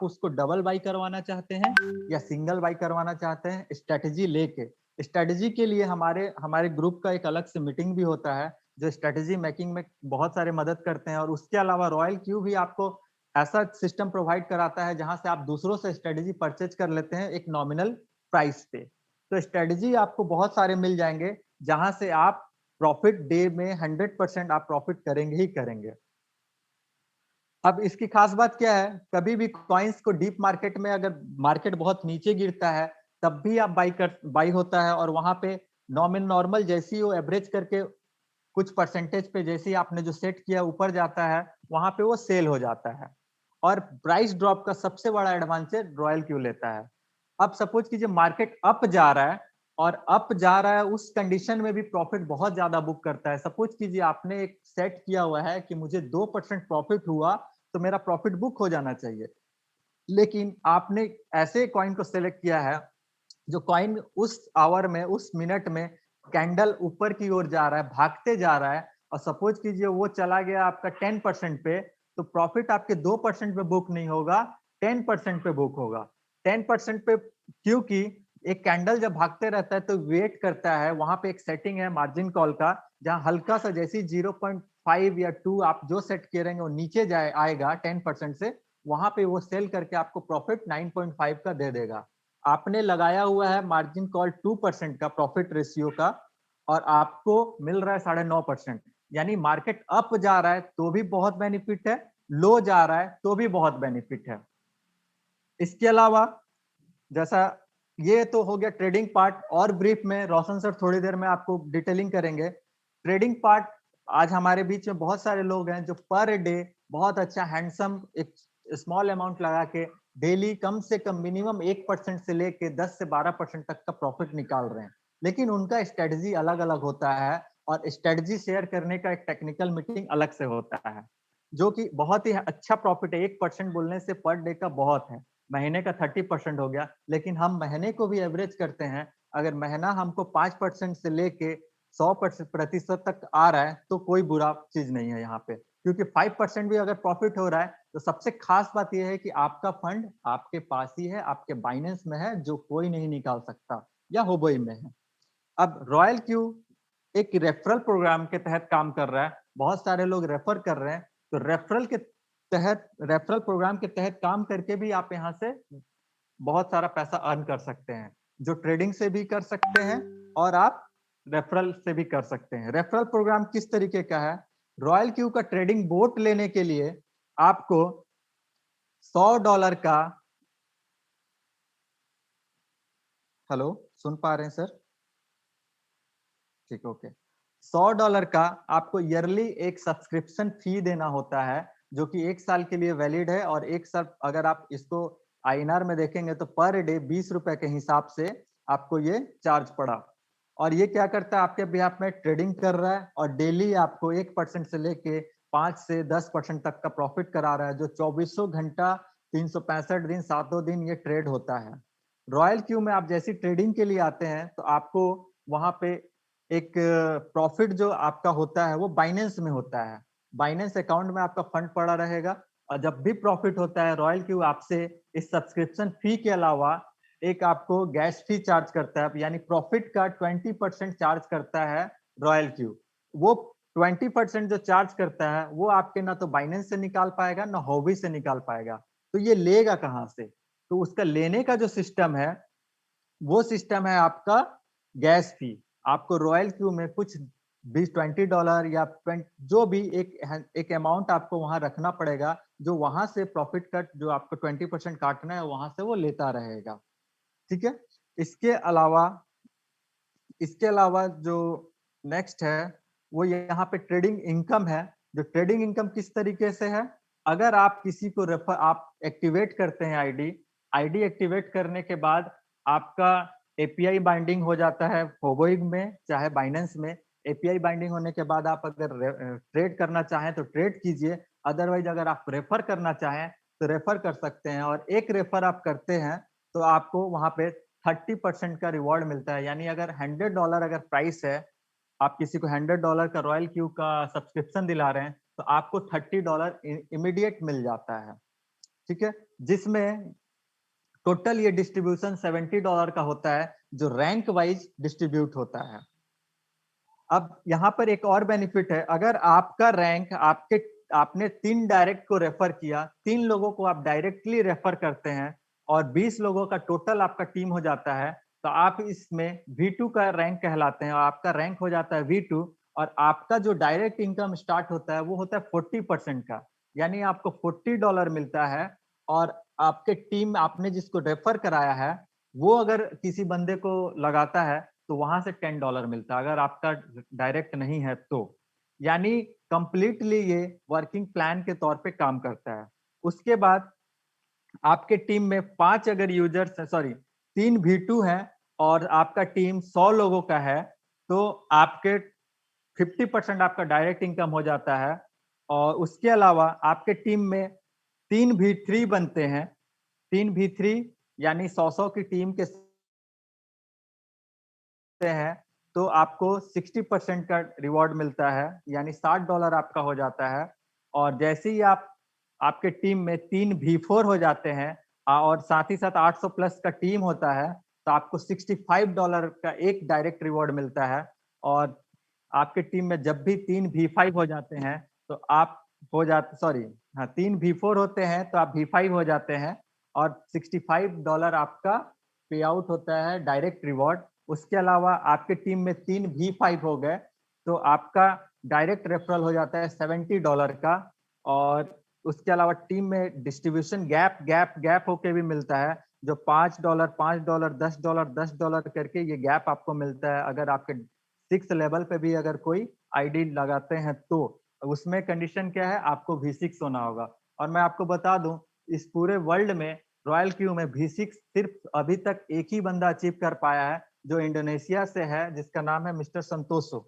उसको double by करवाना चाहते हैं या सिंगल बाई करवाना चाहते हैं, स्ट्रेटेजी लेके। स्ट्रेटेजी के लिए हमारे हमारे ग्रुप का एक अलग से मीटिंग भी होता है, जो स्ट्रेटेजी मेकिंग में बहुत सारे मदद करते हैं। और उसके अलावा रॉयल क्यू भी आपको ऐसा सिस्टम प्रोवाइड कराता है जहां से आप दूसरों से स्ट्रेटेजी परचेज कर लेते हैं एक नॉमिनल प्राइस पे। तो स्ट्रेटेजी आपको बहुत सारे मिल जाएंगे जहां से आप प्रॉफिट डे में 100% आप प्रॉफिट करेंगे ही करेंगे। अब इसकी खास बात क्या है, कभी भी कॉइन्स को डीप मार्केट में अगर मार्केट बहुत नीचे गिरता है, तब भी आप बाई होता है और वहां पे नॉर्मल जैसी वो एवरेज करके कुछ परसेंटेज पे जैसे ही आपने जो सेट किया ऊपर जाता है, वहां पे वो सेल हो जाता है। और प्राइस ड्रॉप का सबसे बड़ा एडवांटेज रॉयल क्यू लेता है। अब सपोज कीजिए मार्केट अप जा रहा है और अप जा रहा है, उस कंडीशन में भी प्रॉफिट बहुत ज्यादा बुक करता है। सपोज कीजिए आपने एक सेट किया हुआ है कि मुझे 2% प्रॉफिट हुआ तो मेरा प्रॉफिट बुक हो जाना चाहिए। लेकिन आपने ऐसे कॉइन को सेलेक्ट किया है जो कॉइन उस आवर में, उस मिनट में कैंडल ऊपर की ओर जा रहा है, भागते जा रहा है, और सपोज कीजिए वो चला गया आपका 10% पे, तो प्रॉफिट आपके 2% पे बुक नहीं होगा, 10% पे बुक होगा। 10% पे, क्योंकि एक कैंडल जब भागते रहता है तो वेट करता है, वहां पे एक सेटिंग है मार्जिन कॉल का, जहां हल्का सा जैसी 0.5 या 2 आप जो सेट किए रहेंगे वो नीचे जाए आएगा 10% से, वहां पे वो सेल करके आपको प्रॉफिट 9.5 का दे देगा। आपने लगाया हुआ है मार्जिन कॉल 2% का प्रॉफिट रेशियो का, और आपको मिल रहा है 9.5%। यानी मार्केट अप जा रहा है तो भी बहुत बेनिफिट है, लो जा रहा है तो भी बहुत बेनिफिट है। इसके अलावा जैसा, ये तो हो गया ट्रेडिंग पार्ट, और ब्रीफ में रोशन सर थोड़ी देर में आपको डिटेलिंग करेंगे। ट्रेडिंग पार्ट, आज हमारे बीच में बहुत सारे लोग हैं जो पर डे बहुत अच्छा हैंडसम एक स्मॉल अमाउंट लगा के डेली कम से कम मिनिमम 1% से लेके 10 से 12% तक का प्रॉफिट निकाल रहे हैं। लेकिन उनका स्ट्रेटजी अलग अलग होता है, और स्ट्रेटजी शेयर करने का एक टेक्निकल मीटिंग अलग से होता है, जो कि बहुत ही अच्छा प्रॉफिट है। 1% बोलने से पर डे का बहुत है, महीने का 30% हो गया। लेकिन हम महीने को भी एवरेज करते हैं, अगर महीना हमको 5% से लेके 100% तक आ रहा है तो कोई बुरा चीज नहीं है यहाँ पे, क्योंकि 5% भी अगर प्रॉफिट हो रहा है तो सबसे खास बात यह है कि आपका फंड आपके पास ही है, आपके बाइनेंस में है, जो कोई नहीं निकाल सकता, या होबोई में है। अब रॉयल क्यू एक रेफरल प्रोग्राम के तहत काम कर रहा है, बहुत सारे लोग रेफर कर रहे हैं। तो रेफरल प्रोग्राम के तहत काम करके भी आप यहाँ से बहुत सारा पैसा अर्न कर सकते हैं, जो ट्रेडिंग से भी कर सकते हैं और आप रेफरल से भी कर सकते हैं। रेफरल प्रोग्राम किस तरीके का है, रॉयल क्यू का ट्रेडिंग बोट लेने के लिए आपको $100 का, हेलो, सुन पा रहे हैं सर? ठीक, ओके। $100 का आपको ईयरली एक सब्सक्रिप्शन फी देना होता है, जो कि 1 साल के लिए वैलिड है। और 1 साल अगर आप इसको आईएनआर में देखेंगे तो पर डे 20 रुपए के हिसाब से आपको ये चार्ज पड़ा। और ये क्या करता है, आपके बिहाफ में ट्रेडिंग कर रहा है और डेली आपको 1% से लेके 5 से 10% तक का प्रॉफिट करा रहा है, जो 2400 घंटा 365 दिन 7 दिन ये ट्रेड होता है। रॉयल क्यू में आप जैसी ट्रेडिंग के लिए आते हैं तो आपको वहां पे एक प्रॉफिट जो आपका होता है वो बाइनेंस में होता है, बाइनेंस अकाउंट में आपका फंड पड़ा रहेगा। और जब भी प्रॉफिट होता है रॉयल क्यू आपसे इस सब्सक्रिप्शन फी के अलावा एक आपको गैस फी चार्ज करता है, यानी प्रॉफिट का 20% चार्ज करता है रॉयल क्यू। वो 20% जो चार्ज करता है वो आपके ना तो बाइनेंस से निकाल पाएगा ना हॉबी से निकाल पाएगा। तो ये लेगा कहाँ से? तो उसका लेने का जो सिस्टम है वो सिस्टम है आपका गैस फी। आपको रॉयल क्यू में कुछ $20 या 20 जो भी एक अमाउंट आपको वहां रखना पड़ेगा, जो वहां से प्रॉफिट कट जो आपको 20% काटना है वहां से वो लेता रहेगा। ठीक है। इसके अलावा इसके अलावा जो नेक्स्ट है वो यहाँ पे ट्रेडिंग इनकम है। जो ट्रेडिंग इनकम किस तरीके से है, अगर आप किसी को रेफर आप एक्टिवेट करते हैं आईडी, आईडी एक्टिवेट करने के बाद आपका एपीआई बाइंडिंग हो जाता है फोबोइग में चाहे बाइनेंस में। एपीआई बाइंडिंग होने के बाद आप अगर ट्रेड करना चाहें तो ट्रेड कीजिए, अदरवाइज अगर आप रेफर करना चाहें तो रेफर कर सकते हैं। और एक रेफर आप करते हैं तो आपको वहां पे 30% का रिवॉर्ड मिलता है। यानी अगर $100 अगर प्राइस है, आप किसी को $100 का रॉयल क्यू का सब्सक्रिप्शन दिला रहे हैं तो आपको $30 इमीडिएट मिल जाता है। ठीक है, जिसमें टोटल ये डिस्ट्रीब्यूशन $70 का होता है, जो रैंक वाइज डिस्ट्रीब्यूट होता है। अब यहाँ पर एक और बेनिफिट है, अगर आपका रैंक आपने 3 डायरेक्ट को रेफर किया, 3 लोगों को आप डायरेक्टली रेफर करते हैं और 20 लोगों का टोटल आपका टीम हो जाता है, तो आप इसमें V2 का रैंक कहलाते हैं और आपका रैंक हो जाता है V2 और आपका जो डायरेक्ट इनकम स्टार्ट होता है वो होता है 40% का, यानी आपको $40 मिलता है और आपके टीम आपने जिसको रेफर कराया है वो अगर किसी बंदे को लगाता है तो वहां से $10 मिलता है अगर आपका डायरेक्ट नहीं है तो, यानी कंप्लीटली ये वर्किंग प्लान के तौर पे काम करता है। उसके बाद आपके टीम में 5 अगर यूजर्स है, सॉरी 3 V2 हैं और आपका टीम 100 लोगों का है, तो आपके 50% आपका डायरेक्ट इनकम हो जाता है और उसके अलावा आपके टीम में 3 V3 बनते हैं, 3 V3 यानी 100 की टीम के हैं तो आपको 60% का रिवॉर्ड मिलता है, यानी $60 आपका हो जाता है और जैसे ही आपके टीम में 3 V4 हो जाते हैं और साथ ही साथ 800 प्लस का टीम होता है तो आपको $65 का एक डायरेक्ट रिवॉर्ड मिलता है और आपके टीम में जब भी 3 V5 हो जाते हैं तो आप हो जाते सॉरी हाँ 3 V4 होते हैं तो आप V5 हो जाते हैं और $65 आपका पे आउट होता है डायरेक्ट रिवॉर्ड। उसके अलावा आपके टीम में 3 V5 हो गए तो आपका डायरेक्ट रेफरल हो जाता है $70 का और उसके अलावा टीम में डिस्ट्रीब्यूशन गैप गैप गैप होके भी मिलता है जो $5 $5 $10 $10 करके ये गैप आपको मिलता है अगर आपके 6 लेवल पे भी अगर कोई आईडी लगाते हैं तो उसमें कंडीशन क्या है आपको V6 होना होगा और मैं आपको बता दूं इस पूरे वर्ल्ड में रॉयल क्यू में V6 सिर्फ अभी तक एक ही बंदा अचीव कर पाया है जो इंडोनेशिया से है जिसका नाम है मिस्टर संतोषो।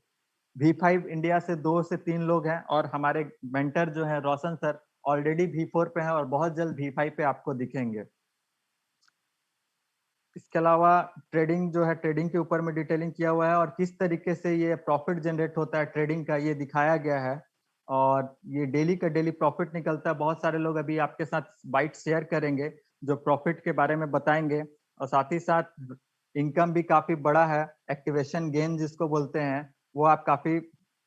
V5 इंडिया से 2 से 3 लोग हैं और हमारे मेंटर जो है रोशन सर ऑलरेडी V4 पे हैं और बहुत जल्द V5 पे आपको दिखेंगे। इसके अलावा ट्रेडिंग जो है ट्रेडिंग के ऊपर में डिटेलिंग किया हुआ है और किस तरीके से ये प्रॉफिट जनरेट होता है ट्रेडिंग का ये दिखाया गया है और ये डेली का डेली प्रॉफिट निकलता है। बहुत सारे लोग अभी आपके साथ बाइट शेयर करेंगे जो प्रॉफिट के बारे में बताएंगे और साथ ही साथ इनकम भी काफी बड़ा है, एक्टिवेशन गेन जिसको बोलते हैं वो आप काफी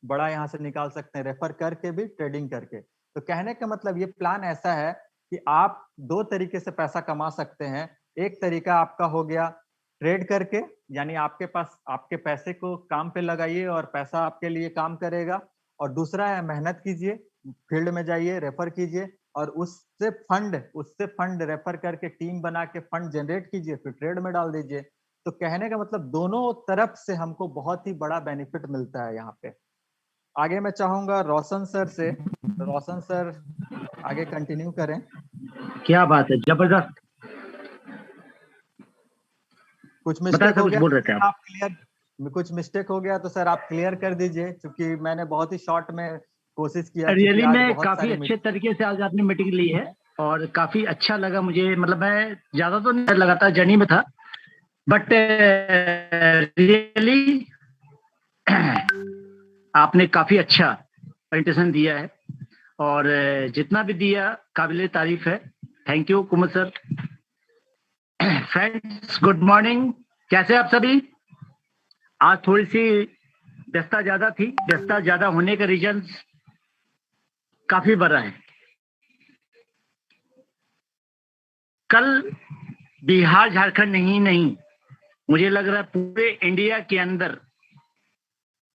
बड़ा यहाँ से निकाल सकते हैं रेफर करके भी ट्रेडिंग करके। तो कहने का मतलब ये प्लान ऐसा है कि आप 2 तरीके से पैसा कमा सकते हैं। एक तरीका आपका हो गया ट्रेड करके, यानी आपके पास आपके पैसे को काम पे लगाइए और पैसा आपके लिए काम करेगा और दूसरा है मेहनत कीजिए, फील्ड में जाइए, रेफर कीजिए और उससे फंड रेफर करके टीम बना के फंड जनरेट कीजिए फिर ट्रेड में डाल दीजिए। तो कहने का मतलब दोनों तरफ से हमको बहुत ही बड़ा बेनिफिट मिलता है यहाँ पे। आगे मैं चाहूंगा रोशन सर से, रोशन सर आगे कंटिन्यू करें। क्या बात है, जबरदस्त। कुछ मिस्टेक हो गया बोल रहे थे आप क्लियर, कुछ मिस्टेक हो गया तो सर आप क्लियर कर दीजिए क्योंकि मैंने बहुत ही शॉर्ट में कोशिश किया। रियली में काफी अच्छे तरीके से आज आपने मीटिंग ली है और काफी अच्छा लगा मुझे, मतलब मैं ज्यादा तो नहीं लगातार जर्नी में था बट रियली आपने काफी अच्छा प्रेजेंटेशन दिया है और जितना भी दिया काबिले तारीफ है। Thank you Kumar sir. Friends good morning, कैसे आप सभी? आज थोड़ी सी व्यस्तता ज्यादा थी, व्यस्तता ज्यादा होने का रीजन काफी बड़ा है। कल बिहार झारखंड नहीं मुझे लग रहा है पूरे इंडिया के अंदर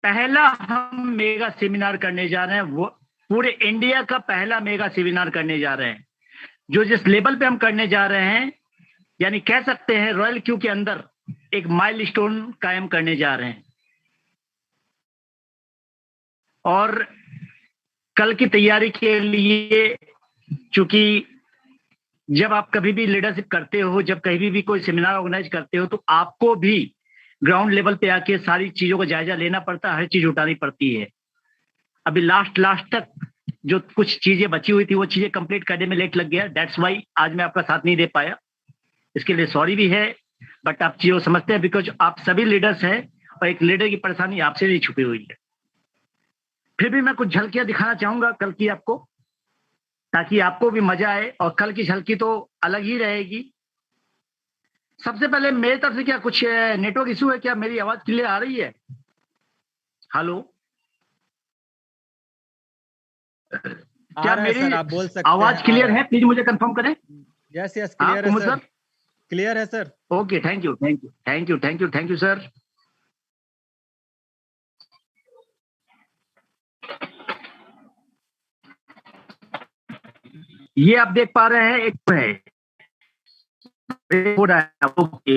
पहला हम मेगा सेमिनार करने जा रहे हैं। वो पूरे इंडिया का पहला मेगा सेमिनार करने जा रहे हैं जो जिस लेवल पे हम करने जा रहे हैं, यानी कह सकते हैं रॉयल क्यू के अंदर एक माइलस्टोन कायम करने जा रहे हैं। और कल की तैयारी के लिए, चूंकि जब आप कभी भी लीडरशिप करते हो, जब कहीं भी कोई सेमिनार ऑर्गेनाइज करते हो तो आपको भी ग्राउंड लेवल पे आके सारी चीजों का जायजा लेना पड़ता है, हर चीज उठानी पड़ती है। अभी लास्ट तक जो कुछ चीजें बची हुई थी वो चीजें कंप्लीट करने में लेट लग गया, दैट्स वाई आज मैं आपका साथ नहीं दे पाया। इसके लिए सॉरी भी है, बट आप चीजों समझते हैं बिकॉज आप सभी लीडर्स हैं और एक लीडर की परेशानी आपसे नहीं छुपी हुई है। फिर भी मैं कुछ झलकियां दिखाना चाहूंगा कल की आपको। ताकि आपको भी मजा आए और कल की झलकी तो अलग ही रहेगी। सबसे पहले मेरी तरफ से क्या कुछ नेटवर्क इशू है क्या? मेरी आवाज क्लियर आ रही है? हेलो, आ क्या रहा है मेरी सर, आप बोल सकते हैं, आवाज आ क्लियर रहा है? प्लीज मुझे कंफर्म करें। यस यस, हाँ क्लियर है कुमुद सर, सर। क्लियर है sir. Okay, thank you thank you thank you thank you thank you sir. ये आप देख पा रहे हैं एक है हो रहा है। ओके।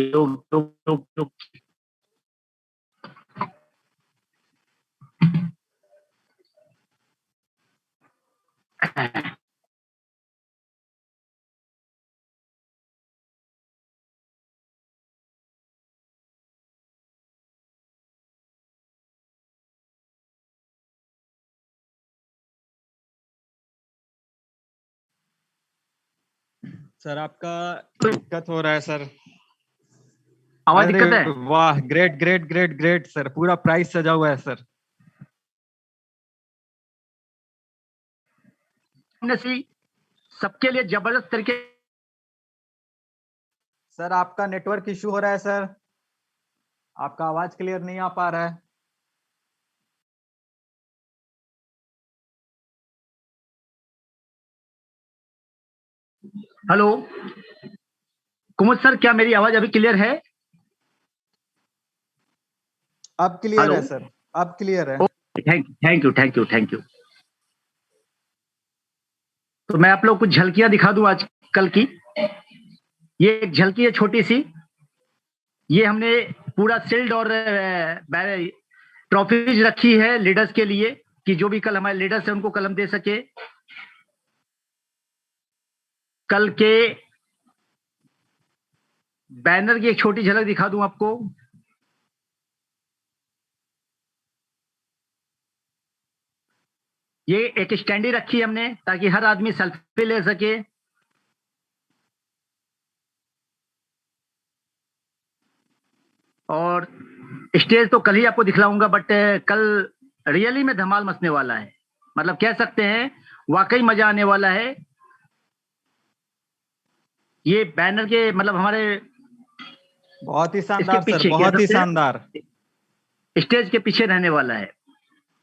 सर आपका दिक्कत हो रहा है सर। आवाज अरे दिक्कत है? वाह, great great great great sir, पूरा प्राइस सजा हुआ है सर। सबके लिए जबरदस्त तरीके। सर आपका नेटवर्क इशू हो रहा है सर, आपका आवाज क्लियर नहीं आ पा रहा है। हेलो कुमुद सर, क्या मेरी आवाज अभी क्लियर है? अब क्लियर हेलो, है सर, अब क्लियर है। Thank you thank you thank you. तो मैं आप लोग को कुछ झलकियां दिखा दूं आज कल की। ये एक झलकी है छोटी सी। ये हमने पूरा सील्ड और ट्रॉफीज रखी है लीडर्स के लिए कि जो भी कल हमारे लीडर्स है उनको कलम दे सके। कल के बैनर की एक छोटी झलक दिखा दूं आपको। ये एक स्टैंडी रखी है हमने ताकि हर आदमी सेल्फी ले सके। और स्टेज तो कल ही आपको दिखलाऊंगा, बट कल रियली में धमाल मचने वाला है। मतलब कह सकते हैं वाकई मजा आने वाला है। ये बैनर के मतलब हमारे बहुत ही इसके शानदार सर, पीछे कह बहुत ही सकते हैं शानदार। स्टेज के पीछे रहने वाला है।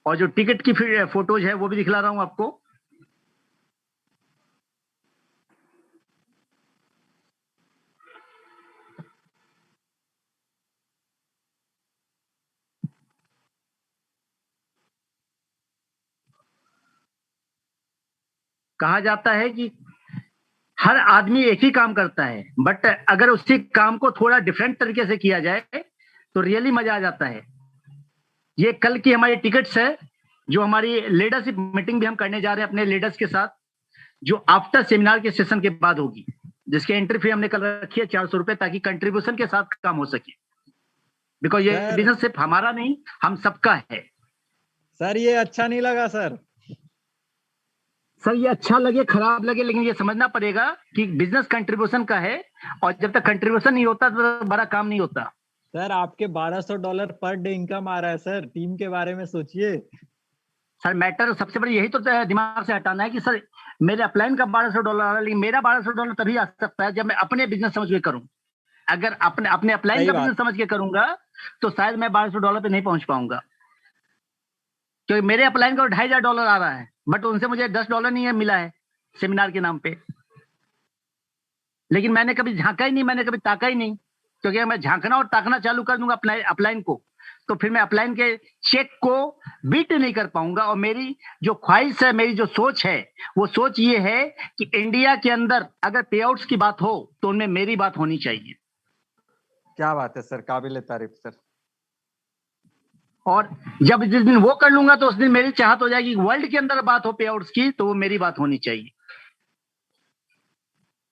और जो टिकट की फिर फोटोज है वो भी दिखला रहा हूं आपको। कहा जाता है कि हर आदमी एक ही काम करता है, बट अगर उसी काम को थोड़ा डिफरेंट तरीके से किया जाए तो रियली मजा आ जाता है। ये कल की हमारी टिकट्स है जो हमारी लीडरशिप मीटिंग भी हम करने जा रहे हैं अपने लीडर्स के साथ, जो आफ्टर सेमिनार के सेशन के बाद होगी, जिसकी एंट्री फी हमने कल रखी है 400 रुपए, ताकि कंट्रीब्यूशन के साथ काम हो सके। बिकॉज ये सर बिजनेस सिर्फ हमारा नहीं, हम सबका है। सर ये अच्छा नहीं लगा सर। सर ये अच्छा लगे खराब लगे, लेकिन ये समझना पड़ेगा कि बिजनेस कंट्रीब्यूशन का है, और जब तक कंट्रीब्यूशन नहीं होता तो बड़ा काम नहीं होता। सर आपके $1200 पर डे इनकम आ रहा है सर, टीम के बारे में सोचिए। सर मैटर सबसे बड़ी यही तो दिमाग से हटाना है कि सर मेरे अपलाइन का $1200 आ रहा है, लेकिन मेरा $1200 तभी आ सकता है जब मैं अपने बिजनेस समझ के करूं। अगर अपने अपने अपलाइन सही का बात। बिजनेस समझ के करूंगा तो शायद मैं $1200 पे नहीं पहुंच पाऊंगा, क्योंकि मेरे अपलाइन का $2500 आ रहा है, बट उनसे मुझे $10 नहीं है मिला है सेमिनार के नाम पे। लेकिन मैंने कभी झांका ही नहीं, मैंने कभी ताका ही नहीं, क्योंकि मैं झांकना और ताकना चालू कर दूंगा अपलाइन को, तो फिर मैं अपलाइन के चेक को बीट नहीं कर पाऊंगा। और मेरी जो ख्वाहिश है, मेरी जो सोच है, वो सोच ये है कि इंडिया के अंदर अगर पे आउट्स की बात हो तो उनमें मेरी बात होनी चाहिए। क्या बात है सर, काबिल तारीफ सर। और जब जिस दिन वो कर लूंगा तो उस दिन मेरी चाहत हो जाएगी वर्ल्ड के अंदर बात हो पे आउट्स की, तो वो मेरी बात होनी चाहिए।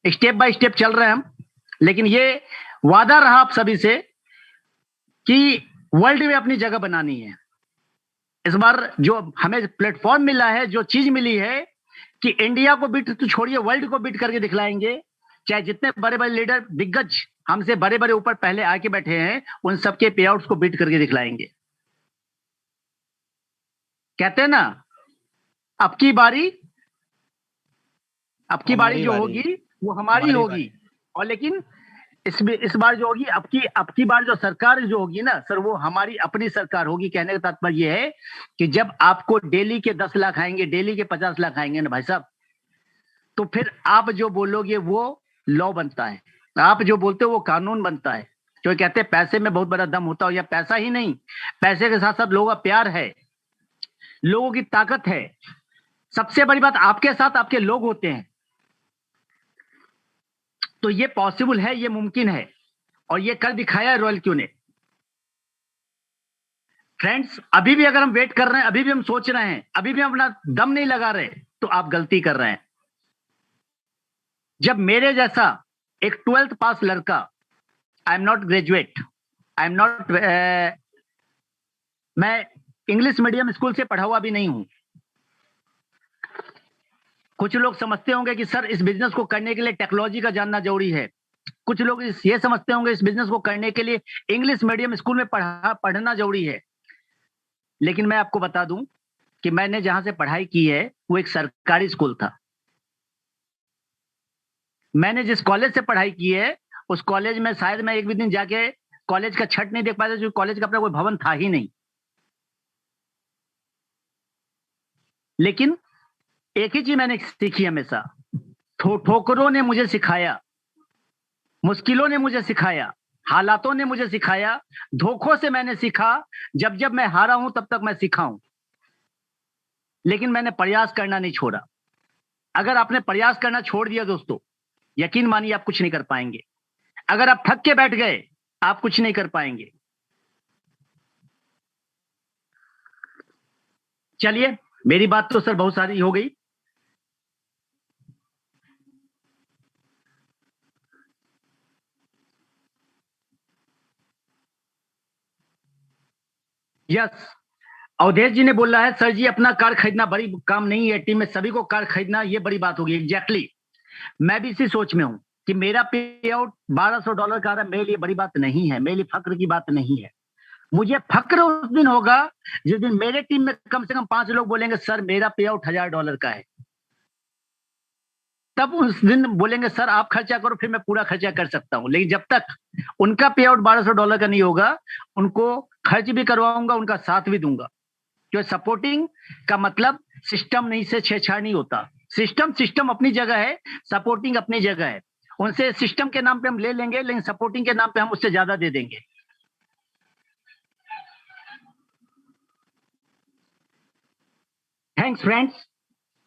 स्टेप बाय स्टेप चल रहे हैं हम, लेकिन ये वादा रहा आप सभी से कि वर्ल्ड में अपनी जगह बनानी है। इस बार जो हमें प्लेटफॉर्म मिला है, जो चीज मिली है कि इंडिया को बीट तो छोड़िए, वर्ल्ड को बीट करके दिखलाएंगे। चाहे जितने बड़े बड़े लीडर दिग्गज हमसे बड़े बड़े ऊपर पहले आके बैठे हैं, उन सबके पे आउट्स को बीट करके दिखलाएंगे। कहते हैं ना, अब की बारी अब की बारी जो होगी वो हमारी होगी। और लेकिन इस बार जो होगी, अब की बार जो सरकार जो होगी ना सर, वो हमारी अपनी सरकार होगी। कहने का तात्पर्य ये है कि जब आपको डेली के 10 लाख आएंगे, डेली के 50 लाख आएंगे ना भाई साहब, तो फिर आप जो बोलोगे वो लॉ बनता है, आप जो बोलते हो वो कानून बनता है। जो कहते हैं पैसे में बहुत बड़ा दम होता है, या पैसा ही नहीं, पैसे के साथ साथ लोगों का प्यार है, लोगों की ताकत है। सबसे बड़ी बात, आपके साथ आपके लोग होते हैं। तो ये पॉसिबल है, ये मुमकिन है, और ये कर दिखाया रॉयल क्यू ने। फ्रेंड्स, अभी भी अगर हम वेट कर रहे हैं, अभी भी हम सोच रहे हैं, अभी भी हम अपना दम नहीं लगा रहे, तो आप गलती कर रहे हैं। जब मेरे जैसा एक 12th पास लड़का, I am not graduate, I am not, मैं इंग्लिश मीडियम स्कूल से पढ़ा हुआ भी नहीं हूं। कुछ लोग समझते होंगे कि सर इस बिजनेस को करने के लिए टेक्नोलॉजी का जानना जरूरी है। कुछ लोग ये समझते होंगे इस बिजनेस को करने के लिए इंग्लिश मीडियम स्कूल में पढ़ना जरूरी है। लेकिन मैं आपको बता दूं कि मैंने जहां से पढ़ाई की है वो एक सरकारी स्कूल था। मैंने जिस कॉलेज से पढ़ाई की है उस कॉलेज में शायद मैं एक भी दिन जाके कॉलेज का छत नहीं देख पाया, क्योंकि कॉलेज का अपना कोई भवन था ही नहीं। लेकिन एक ही चीज मैंने सीखी हमेशा, ठोकरों ने मुझे सिखाया, मुश्किलों ने मुझे सिखाया, हालातों ने मुझे सिखाया, धोखों से मैंने सीखा। जब जब मैं हारा हूं तब तक मैं सीखा हूं, लेकिन मैंने प्रयास करना नहीं छोड़ा। अगर आपने प्रयास करना छोड़ दिया दोस्तों, यकीन मानिए आप कुछ नहीं कर पाएंगे। अगर आप थक के बैठ गए, आप कुछ नहीं कर पाएंगे। चलिए, मेरी बात तो सर बहुत सारी हो गई। यस, अवधेश जी ने बोला है सर जी अपना कार खरीदना बड़ी काम नहीं है, टीम में सभी को कार खरीदना ये बड़ी बात होगी। एग्जैक्टली, मैं भी इसी सोच में हूं कि मेरा पे आउट $1200 का आ रहा है, मेरे लिए बड़ी बात नहीं है, मेरे लिए फक्र की बात नहीं है। मुझे फक्र उस दिन होगा जिस दिन मेरे टीम में कम से कम 5 लोग बोलेंगे सर मेरा पे आउट $1000 का है। तब उस दिन बोलेंगे सर आप खर्चा करो, फिर मैं पूरा खर्चा कर सकता हूं। लेकिन जब तक उनका पे आउट $1200 का नहीं होगा, उनको खर्च भी करवाऊंगा, उनका साथ भी दूंगा। जो सपोर्टिंग का मतलब सिस्टम नहीं से छेड़छाड़ नहीं होता। सिस्टम अपनी जगह है, सपोर्टिंग अपनी जगह है। उनसे सिस्टम के नाम पे हम ले लेंगे, लेकिन सपोर्टिंग के नाम पे हम उससे ज्यादा दे देंगे। Thanks friends.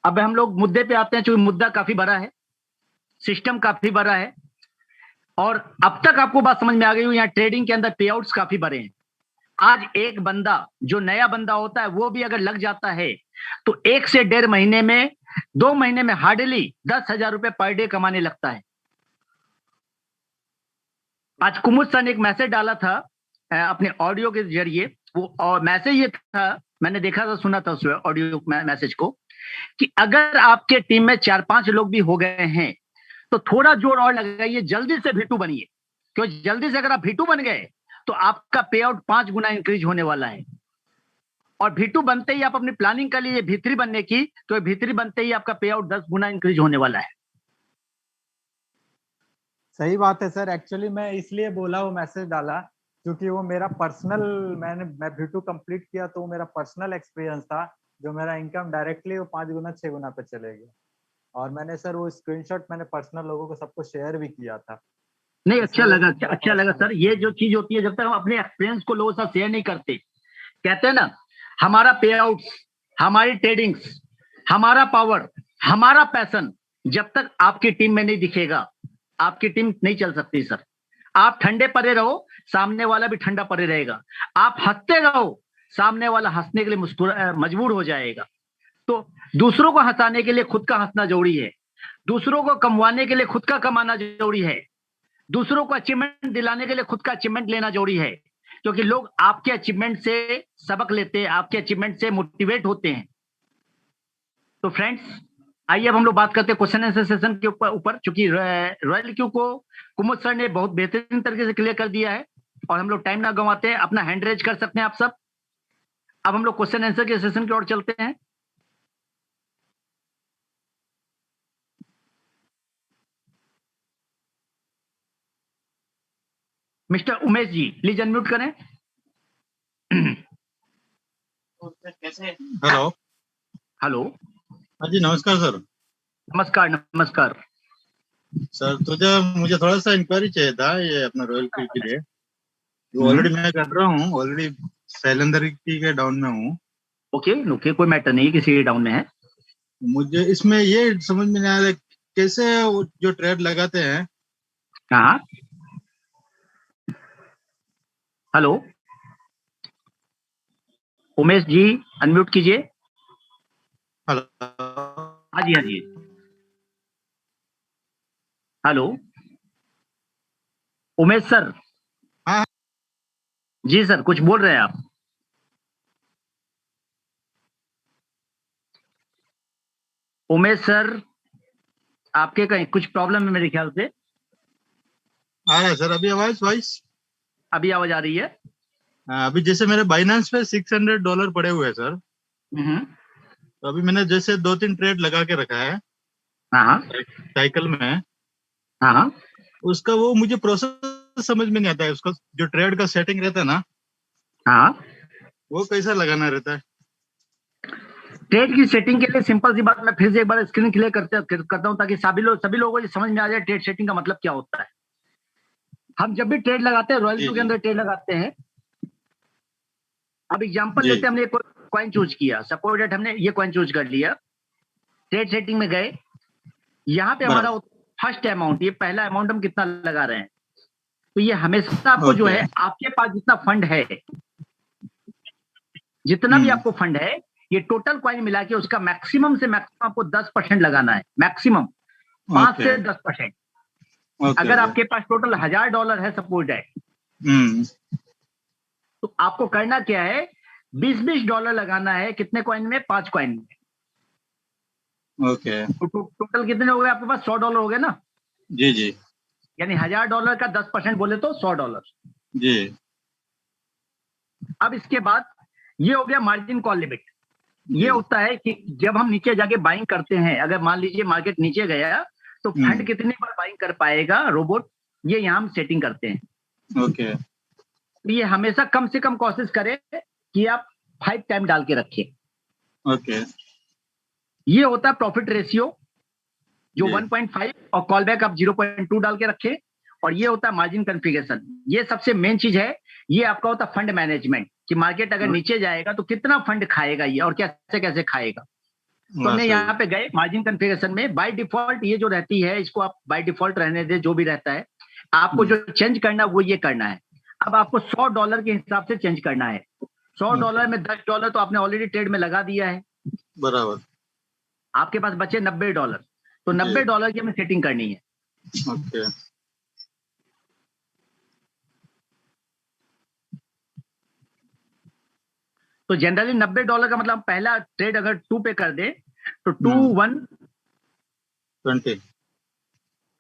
अब हम लोग मुद्दे पे आते हैं, क्योंकि मुद्दा काफी बड़ा है, सिस्टम काफी बड़ा है, और अब तक आपको बात समझ में आ गई हो, यहाँ ट्रेडिंग के अंदर पे आउट्स काफी बड़े हैं। आज एक बंदा जो नया बंदा होता है वो भी अगर लग जाता है तो 1 से 1.5 महीने में, 2 महीने में हार्डली 10,000 रुपए पर डे कमाने लगता है। आज कुमुद सर ने एक मैसेज डाला था अपने ऑडियो के जरिए, वो मैसेज ये था, मैंने देखा था, सुना था उस ऑडियो मैसेज को, कि अगर आपके टीम में 4-5 लोग भी हो गए हैं तो थोड़ा जोर और लगाइए, जल्दी से V2 बनिए। क्योंकि जल्दी से अगर आप V2 बन गए तो आपका पे आउट 5 गुना इंक्रीज होने वाला है। और V2 बनते ही आप अपनी प्लानिंग कर लीजिए V3 बनने की, तो V3 बनते ही आपका पे आउट 10 गुना इंक्रीज होने वाला है। सही बात है सर। एक्चुअली मैं इसलिए बोला, वो मैसेज डाला क्योंकि वो मेरा पर्सनल, मैं V2 कंप्लीट किया तो वो मेरा पर्सनल एक्सपीरियंस था, जो मेरा इनकम डायरेक्टली वो 5 गुना 6 गुना पे चले गया। और मैंने सर वो स्क्रीनशॉट मैंने पर्सनल लोगों को सबको शेयर भी किया था। नहीं, अच्छा लगा सर। ये जो चीज होती है, जब तक हम अपने एक्सपीरियंस को लोगों के साथ शेयर नहीं करते, कहते हैं ना, हमारा पे आउट्स, हमारी ट्रेडिंग्स, हमारा पावर, हमारा पैशन जब तक आपकी टीम में नहीं दिखेगा, आपकी टीम नहीं चल सकती सर। आप ठंडे पड़े रहो, सामने वाला भी ठंडा पड़े रहेगा। आप हंसते रहो, सामने वाला हंसने के लिए मजबूर हो जाएगा। तो दूसरों को हंसाने के लिए खुद का हंसना जरूरी है, दूसरों को कमवाने के लिए खुद का कमाना जरूरी है, दूसरों को अचीवमेंट दिलाने के लिए खुद का अचीवमेंट लेना जरूरी है। क्योंकि लोग आपके अचीवमेंट से सबक लेते हैं, आपके अचीवमेंट से मोटिवेट होते हैं। तो फ्रेंड्स, आइए अब हम लोग बात करते हैं क्वेश्चन आंसर सेशन के ऊपर। चूंकि रॉयल क्यू को कुमुद सर ने बहुत बेहतरीन तरीके से क्लियर कर दिया है, और हम लोग टाइम ना गंवाते हैं, अपना हैंड रेज कर सकते हैं आप सब। अब हम लोग क्वेश्चन आंसर के सेशन की ओर चलते हैं। Mister Umesh ji please unmute करें। हेलो। हेलो। हाँ जी, नमस्कार सर। नमस्कार नमस्कार। सर मुझे थोड़ा सा इंक्वायरी चाहिए था ये अपना रॉयल फील्ड के लिए। ऑलरेडी मैं कर रहा हूँ, ऑलरेडी सैलेंडर के डाउन में हूँ। ओके ओके, कोई मैटर नहीं, किसी डाउन में है। मुझे इसमें ये समझ में नहीं आ रहा कैसे वो जो ट्रेड लगाते हैं। हाँ हेलो उमेश जी अनम्यूट कीजिए। हेलो। हाँ जी हाँ जी। Hello Umesh sir. हाँ जी सर, कुछ बोल रहे हैं आप? उमेश सर, आपके कहीं कुछ प्रॉब्लम है मेरे ख्याल से। आ रहा है सर अभी आवाज वॉइस? अभी आवाज आ रही है। अभी जैसे मेरे बाइनेंस पे $600 पड़े हुए हैं सर। तो अभी मैंने जैसे 2-3 ट्रेड लगा के रखा है हाँ साइकिल में। हाँ। उसका वो मुझे प्रोसेस समझ में नहीं आता है। उसका जो ट्रेड का सेटिंग रहता है ना, हाँ। वो कैसा लगाना रहता है? ट्रेड की सेटिंग के लिए सिंपल सी बात, मैं फिर से एक बार स्क्रीन क्लियर करता हूं ताकि सभी लोगों को समझ में आ जाए ट्रेड सेटिंग का मतलब क्या होता है। हम जब भी ट्रेड लगाते हैं, रॉयल जी टू के जी अंदर ट्रेड लगाते हैं। अब एग्जांपल जी लेते हैं, हमने एक कॉइन चूज किया, सपोज दैट हमने ये कॉइन चूज कर लिया। ट्रेड सेटिंग में गए, यहाँ पे हमारा बराबर। फर्स्ट अमाउंट, ये पहला अमाउंट हम कितना लगा रहे हैं। तो ये हमेशा आपको जो ओके। है, आपके पास जितना फंड है, जितना भी आपको फंड है, ये टोटल कॉइन मिला के उसका मैक्सिमम से मैक्सिमम आपको 10% लगाना है। मैक्सिमम 5 ओके से 10%। ओके अगर ओके। आपके पास टोटल $1000 है सपोज दैट, हम्म तो आपको करना क्या है, $20 लगाना है। कितने कॉइन में? 5 कॉइन में। ओके। तो टोटल कितने हो गए आपके पास? $100 हो गए ना। जी जी यानी $1000 का 10% बोले तो $100। जी। अब इसके बाद ये हो गया मार्जिन कॉल लिमिट। ये जी। होता है कि जब हम नीचे जाके बाइंग करते हैं, अगर मान लीजिए मार्केट नीचे गया, तो फंड कितनी बार बाइंग कर पाएगा रोबोट, ये यहाँ हम सेटिंग करते हैं। ओके तो ये हमेशा कम से कम कोशिश करें कि आप 5 टाइम डाल के रखें। ओके। ये होता है प्रॉफिट रेशियो, जो जी 1.5, और कॉल बैक आप 0.2 डाल के रखें। और ये होता है मार्जिन कॉन्फ़िगरेशन। ये सबसे मेन चीज है। ये आपका होता है फंड मैनेजमेंट, कि मार्केट अगर नीचे जाएगा तो कितना फंड खाएगा ये, और कैसे कैसे खाएगा। तो हमने सही। यहाँ पे गए मार्जिन कॉन्फ़िगरेशन में, बाय डिफॉल्ट ये जो रहती है, इसको आप बाय डिफॉल्ट रहने दे, जो भी रहता है। आपको जो चेंज करना वो ये करना है। अब आपको $100 के हिसाब से चेंज करना है। $100 में $10 तो आपने ऑलरेडी ट्रेड में लगा दिया है। बराबर। आपके पास बचे $90। तो जी। $90 की हमें सेटिंग करनी है। ओके। तो जनरली $90 का मतलब, पहला ट्रेड अगर 2 पे कर दे तो 2 1 20।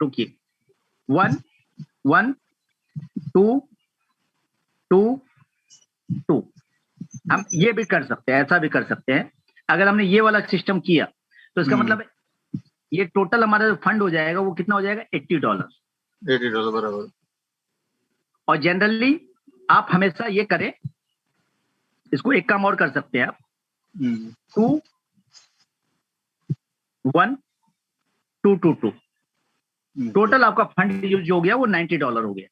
रुकिए, 1 1 2 2 2। हम ये भी कर सकते हैं, ऐसा भी कर सकते हैं। अगर हमने ये वाला सिस्टम किया तो इसका मतलब ये टोटल हमारा जो फंड हो जाएगा वो कितना हो जाएगा? $80। $80 बराबर। और जनरली आप हमेशा ये करें, इसको एक काम और कर सकते हैं आप। 2 1 2 2 2, टोटल आपका फंड यूज हो गया वो $90 हो गया।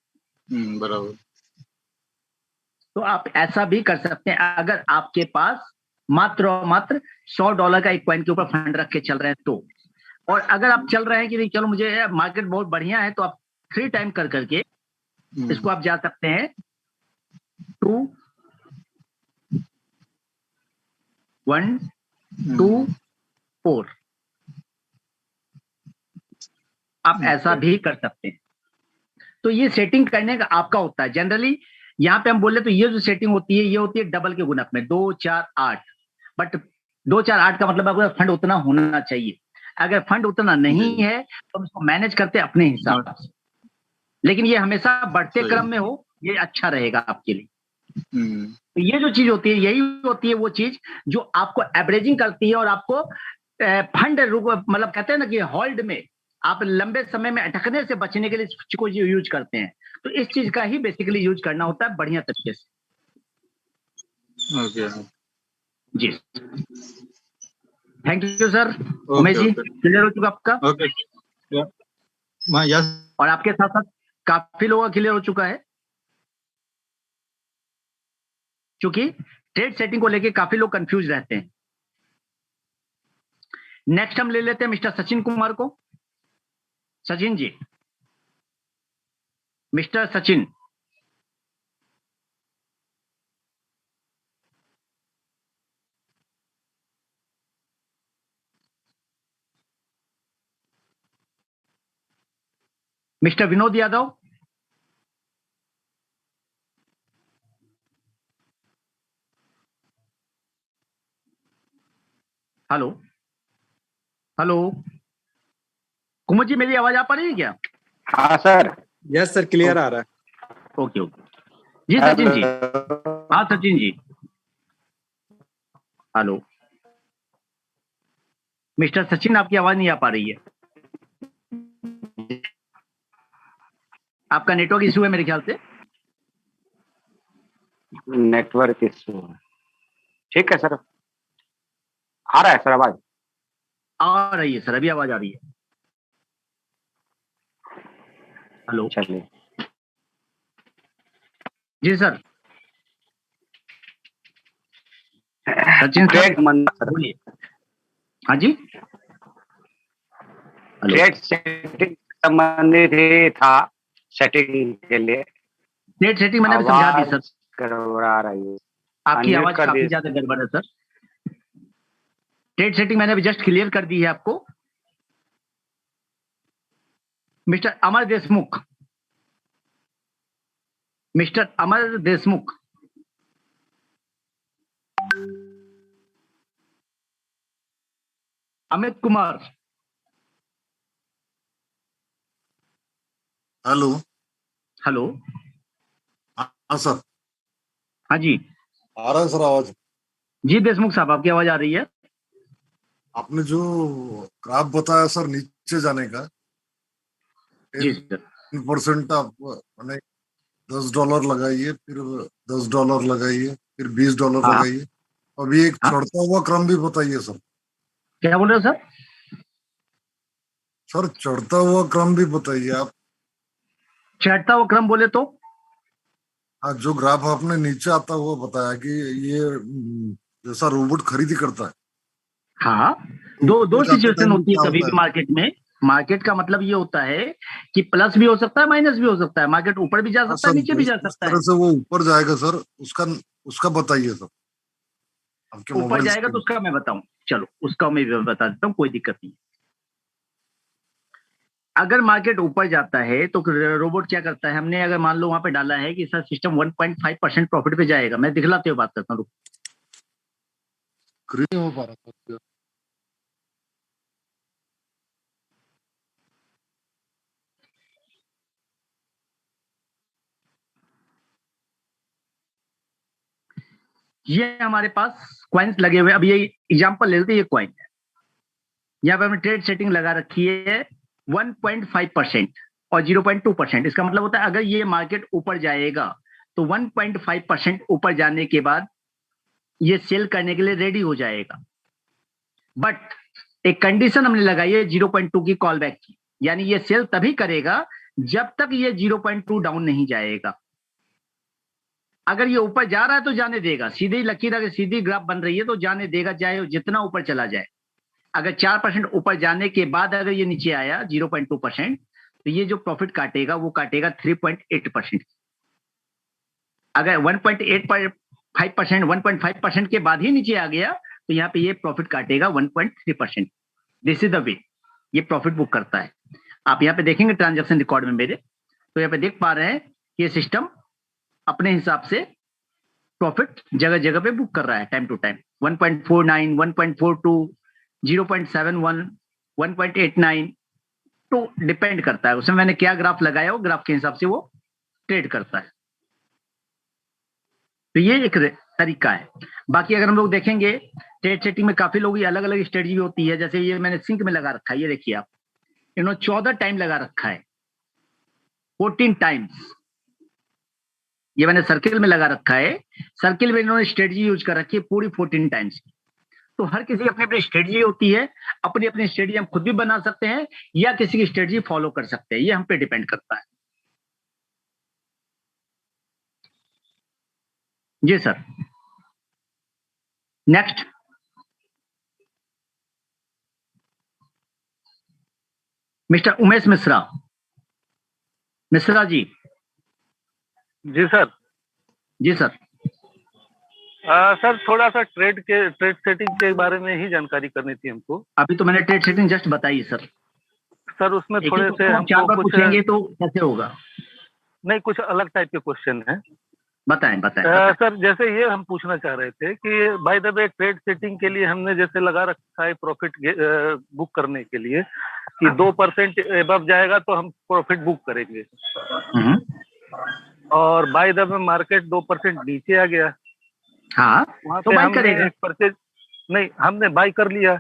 बराबर। तो आप ऐसा भी कर सकते हैं, अगर आपके पास मात्र और मात्र $100 का एक कॉइन के ऊपर फंड रख के चल रहे हैं तो। और अगर आप चल रहे हैं कि नहीं, चलो मुझे मार्केट बहुत बढ़िया है, तो आप 3 टाइम कर करके इसको आप जा सकते हैं। 2 1 2 4, आप ऐसा भी कर सकते हैं। तो ये सेटिंग करने का आपका होता है। जनरली यहाँ पे हम बोले तो ये जो सेटिंग होती है, ये होती है डबल के गुणक में, 2 4 8। बट 2 4 8 का मतलब आपका फंड उतना होना चाहिए। अगर फंड उतना नहीं है तो हम इसको मैनेज करते हैं अपने हिसाब से, लेकिन ये हमेशा बढ़ते क्रम में हो, ये अच्छा रहेगा आपके लिए। तो ये जो चीज होती है, यही होती है वो चीज जो आपको एवरेजिंग करती है, और आपको फंड मतलब कहते हैं ना कि होल्ड में आप लंबे समय में अटकने से बचने के लिए इस चीज को यूज करते हैं। तो इस चीज का ही बेसिकली यूज करना होता है बढ़िया तरीके से। ओके जी, thank you sir. Umesh ji, clear हो चुका आपका? Okay yes. और आपके साथ साथ काफी लोगों का क्लियर हो चुका है, क्योंकि ट्रेड सेटिंग को लेके काफी लोग कंफ्यूज रहते हैं। नेक्स्ट हम ले लेते हैं मिस्टर सचिन कुमार को। Sachin ji, mister Sachin. Mister Vinod Yadav. Hello hello, Kumar ji मेरी आवाज आ पा रही है क्या? हाँ सर। यस सर, क्लियर आ रहा है। ओके ओके जी सचिन जी। हाँ सचिन जी, हेलो मिस्टर सचिन, आपकी आवाज नहीं आ पा रही है। आपका नेटवर्क इशू है मेरे ख्याल से। नेटवर्क इशू, ठीक है सर। आ रहा है सर आवाज? आ रही है सर, अभी आवाज आ रही है। हेलो, चलिए जी सर। सचिन सर बोलिए। हाँ जी, ट्रेड सेटिंग संबंधित ही था, सेटिंग के लिए। ट्रेड सेटिंग मैंने भी समझा दी सर। गड़बड़ा रही है, आपकी अनम्यूट आवाज कर काफी दिए। ज्यादा गड़बड़ है सर। ट्रेड सेटिंग मैंने अभी जस्ट क्लियर कर दी है आपको। मिस्टर अमर देशमुख, मिस्टर अमर देशमुख। अमित कुमार। हेलो। हेलो, हाँ सर, हाँ जी आ रहा है सर आवाज? जी देशमुख साहब, आपकी आवाज आ रही है। आपने जो ग्राफ बताया सर नीचे जाने का, जी सर। 10% आप मैंने $10 लगाइए, फिर $10 लगाइए, फिर $20 हाँ लगाइए। अभी एक हाँ, चढ़ता हुआ क्रम भी बताइए सर। क्या बोल रहे हो सर? सर चढ़ता हुआ क्रम भी बताइए आप। चढ़ता हुआ क्रम बोले तो? हाँ, जो ग्राफ आपने नीचे आता हुआ बताया कि ये जैसा रोबोट खरीदी करता है, हाँ, तो दो ऊपर दो जाते सिचुएशन टाइम होती है क्या कभी होता भी है? मार्केट में। मार्केट का मतलब ये होता है कि प्लस भी हो सकता है, माइनस भी हो सकता है। मार्केट ऊपर भी जा हाँ सकता है, सर, नीचे भी जा जिस सकता है। तरह से वो ऊपर जाएगा सर, उसका उसका बताइए सर, आपके ऊपर मोबाइल जाएगा तो से। उसका मैं बताऊं, चलो उसका मैं भी बता देता हूँ, कोई दिक्कत नहीं। अगर मार्केट ऊपर जाता है तो रोबोट क्या करता है, हमने अगर मान लो वहां पे डाला है कि सर सिस्टम 1.5% प्रॉफिट पे जाएगा, मैं दिखलाते हुए बात करता हूँ। नहीं हो पा रहा था। ये हमारे पास क्वाइंस लगे हुए, अब ये एग्जांपल ले लेते हैं, ये क्वाइन है, यहाँ पे हमने ट्रेड सेटिंग लगा रखी है 1.5% और 0.2%। इसका मतलब होता है अगर ये मार्केट ऊपर जाएगा तो 1.5% ऊपर जाने के बाद ये सेल करने के लिए रेडी हो जाएगा। बट एक कंडीशन हमने लगाई है 0.2 की कॉल बैक की, यानी ये सेल तभी करेगा जब तक ये 0.2 डाउन नहीं जाएगा। अगर ये ऊपर जा रहा है तो जाने देगा, सीधी लकीर अगर सीधी ग्राफ बन रही है तो जाने देगा, चाहे जितना ऊपर चला जाए। अगर 4% ऊपर जाने के बाद अगर ये नीचे आया 0.2%, तो ये जो प्रॉफिट काटेगा वो काटेगा 3.8%। अगर 1.85%, 1.5% के बाद ही नीचे आ गया तो यहाँ पे ये प्रॉफिट काटेगा 1.3%। दिस इज द वे ये प्रॉफिट बुक करता है। आप यहाँ पे देखेंगे ट्रांजेक्शन रिकॉर्ड में मेरे, तो यहाँ पे देख पा रहे हैं कि ये सिस्टम अपने हिसाब से प्रॉफिट जगह जगह पे बुक कर रहा है टाइम टू टाइम। 1.49, 1.42, 0.71, 1.89, तो डिपेंड करता है उसमें मैंने क्या ग्राफ लगाया हो, ग्राफ के हिसाब से वो ट्रेड करता है। तो ये एक तरीका है। बाकी अगर हम लोग देखेंगे ट्रेड सेटिंग में काफी लोग अलग अलग स्ट्रेटजी होती है, जैसे ये मैंने सिंक में लगा रखा है, ये देखिए आप, इन्होंने 14 टाइम लगा रखा है, 14 टाइम्स। ये मैंने सर्किल में लगा रखा है, सर्किल में इन्होंने स्ट्रेटजी यूज कर रखी है पूरी 14 टाइम्स की। तो हर किसी की अपनी अपनी स्ट्रेटजी होती है, अपनी अपनी स्ट्रेटजी हम खुद भी बना सकते हैं या किसी की स्ट्रेटजी फॉलो कर सकते हैं, ये हम पे डिपेंड करता है। जी sir, next. Mister Umesh Mishra, Mishra ji. जी सर। जी सर। सर थोड़ा सा ट्रेड सेटिंग के बारे में ही जानकारी करनी थी हमको। अभी तो मैंने ट्रेड सेटिंग जस्ट बताई सर। सर उसमें थोड़े से हम 4 बार पूछेंगे तो कैसे होगा? नहीं, कुछ अलग टाइप के क्वेश्चन है। बताएं बताएं। सर जैसे ये हम पूछना चाह रहे थे कि by the way trade setting के लिए हमने जैसे लगा रखा है प्रॉफिट बुक करने के लिए कि 2% एबव जाएगा तो हम प्रॉफिट बुक करेंगे, और बाय द वे मार्केट 2% नीचे आ गया, हाँ वहाँ तो पे बाई हमने करेगा। एक परचेज नहीं, हमने बाई कर लिया,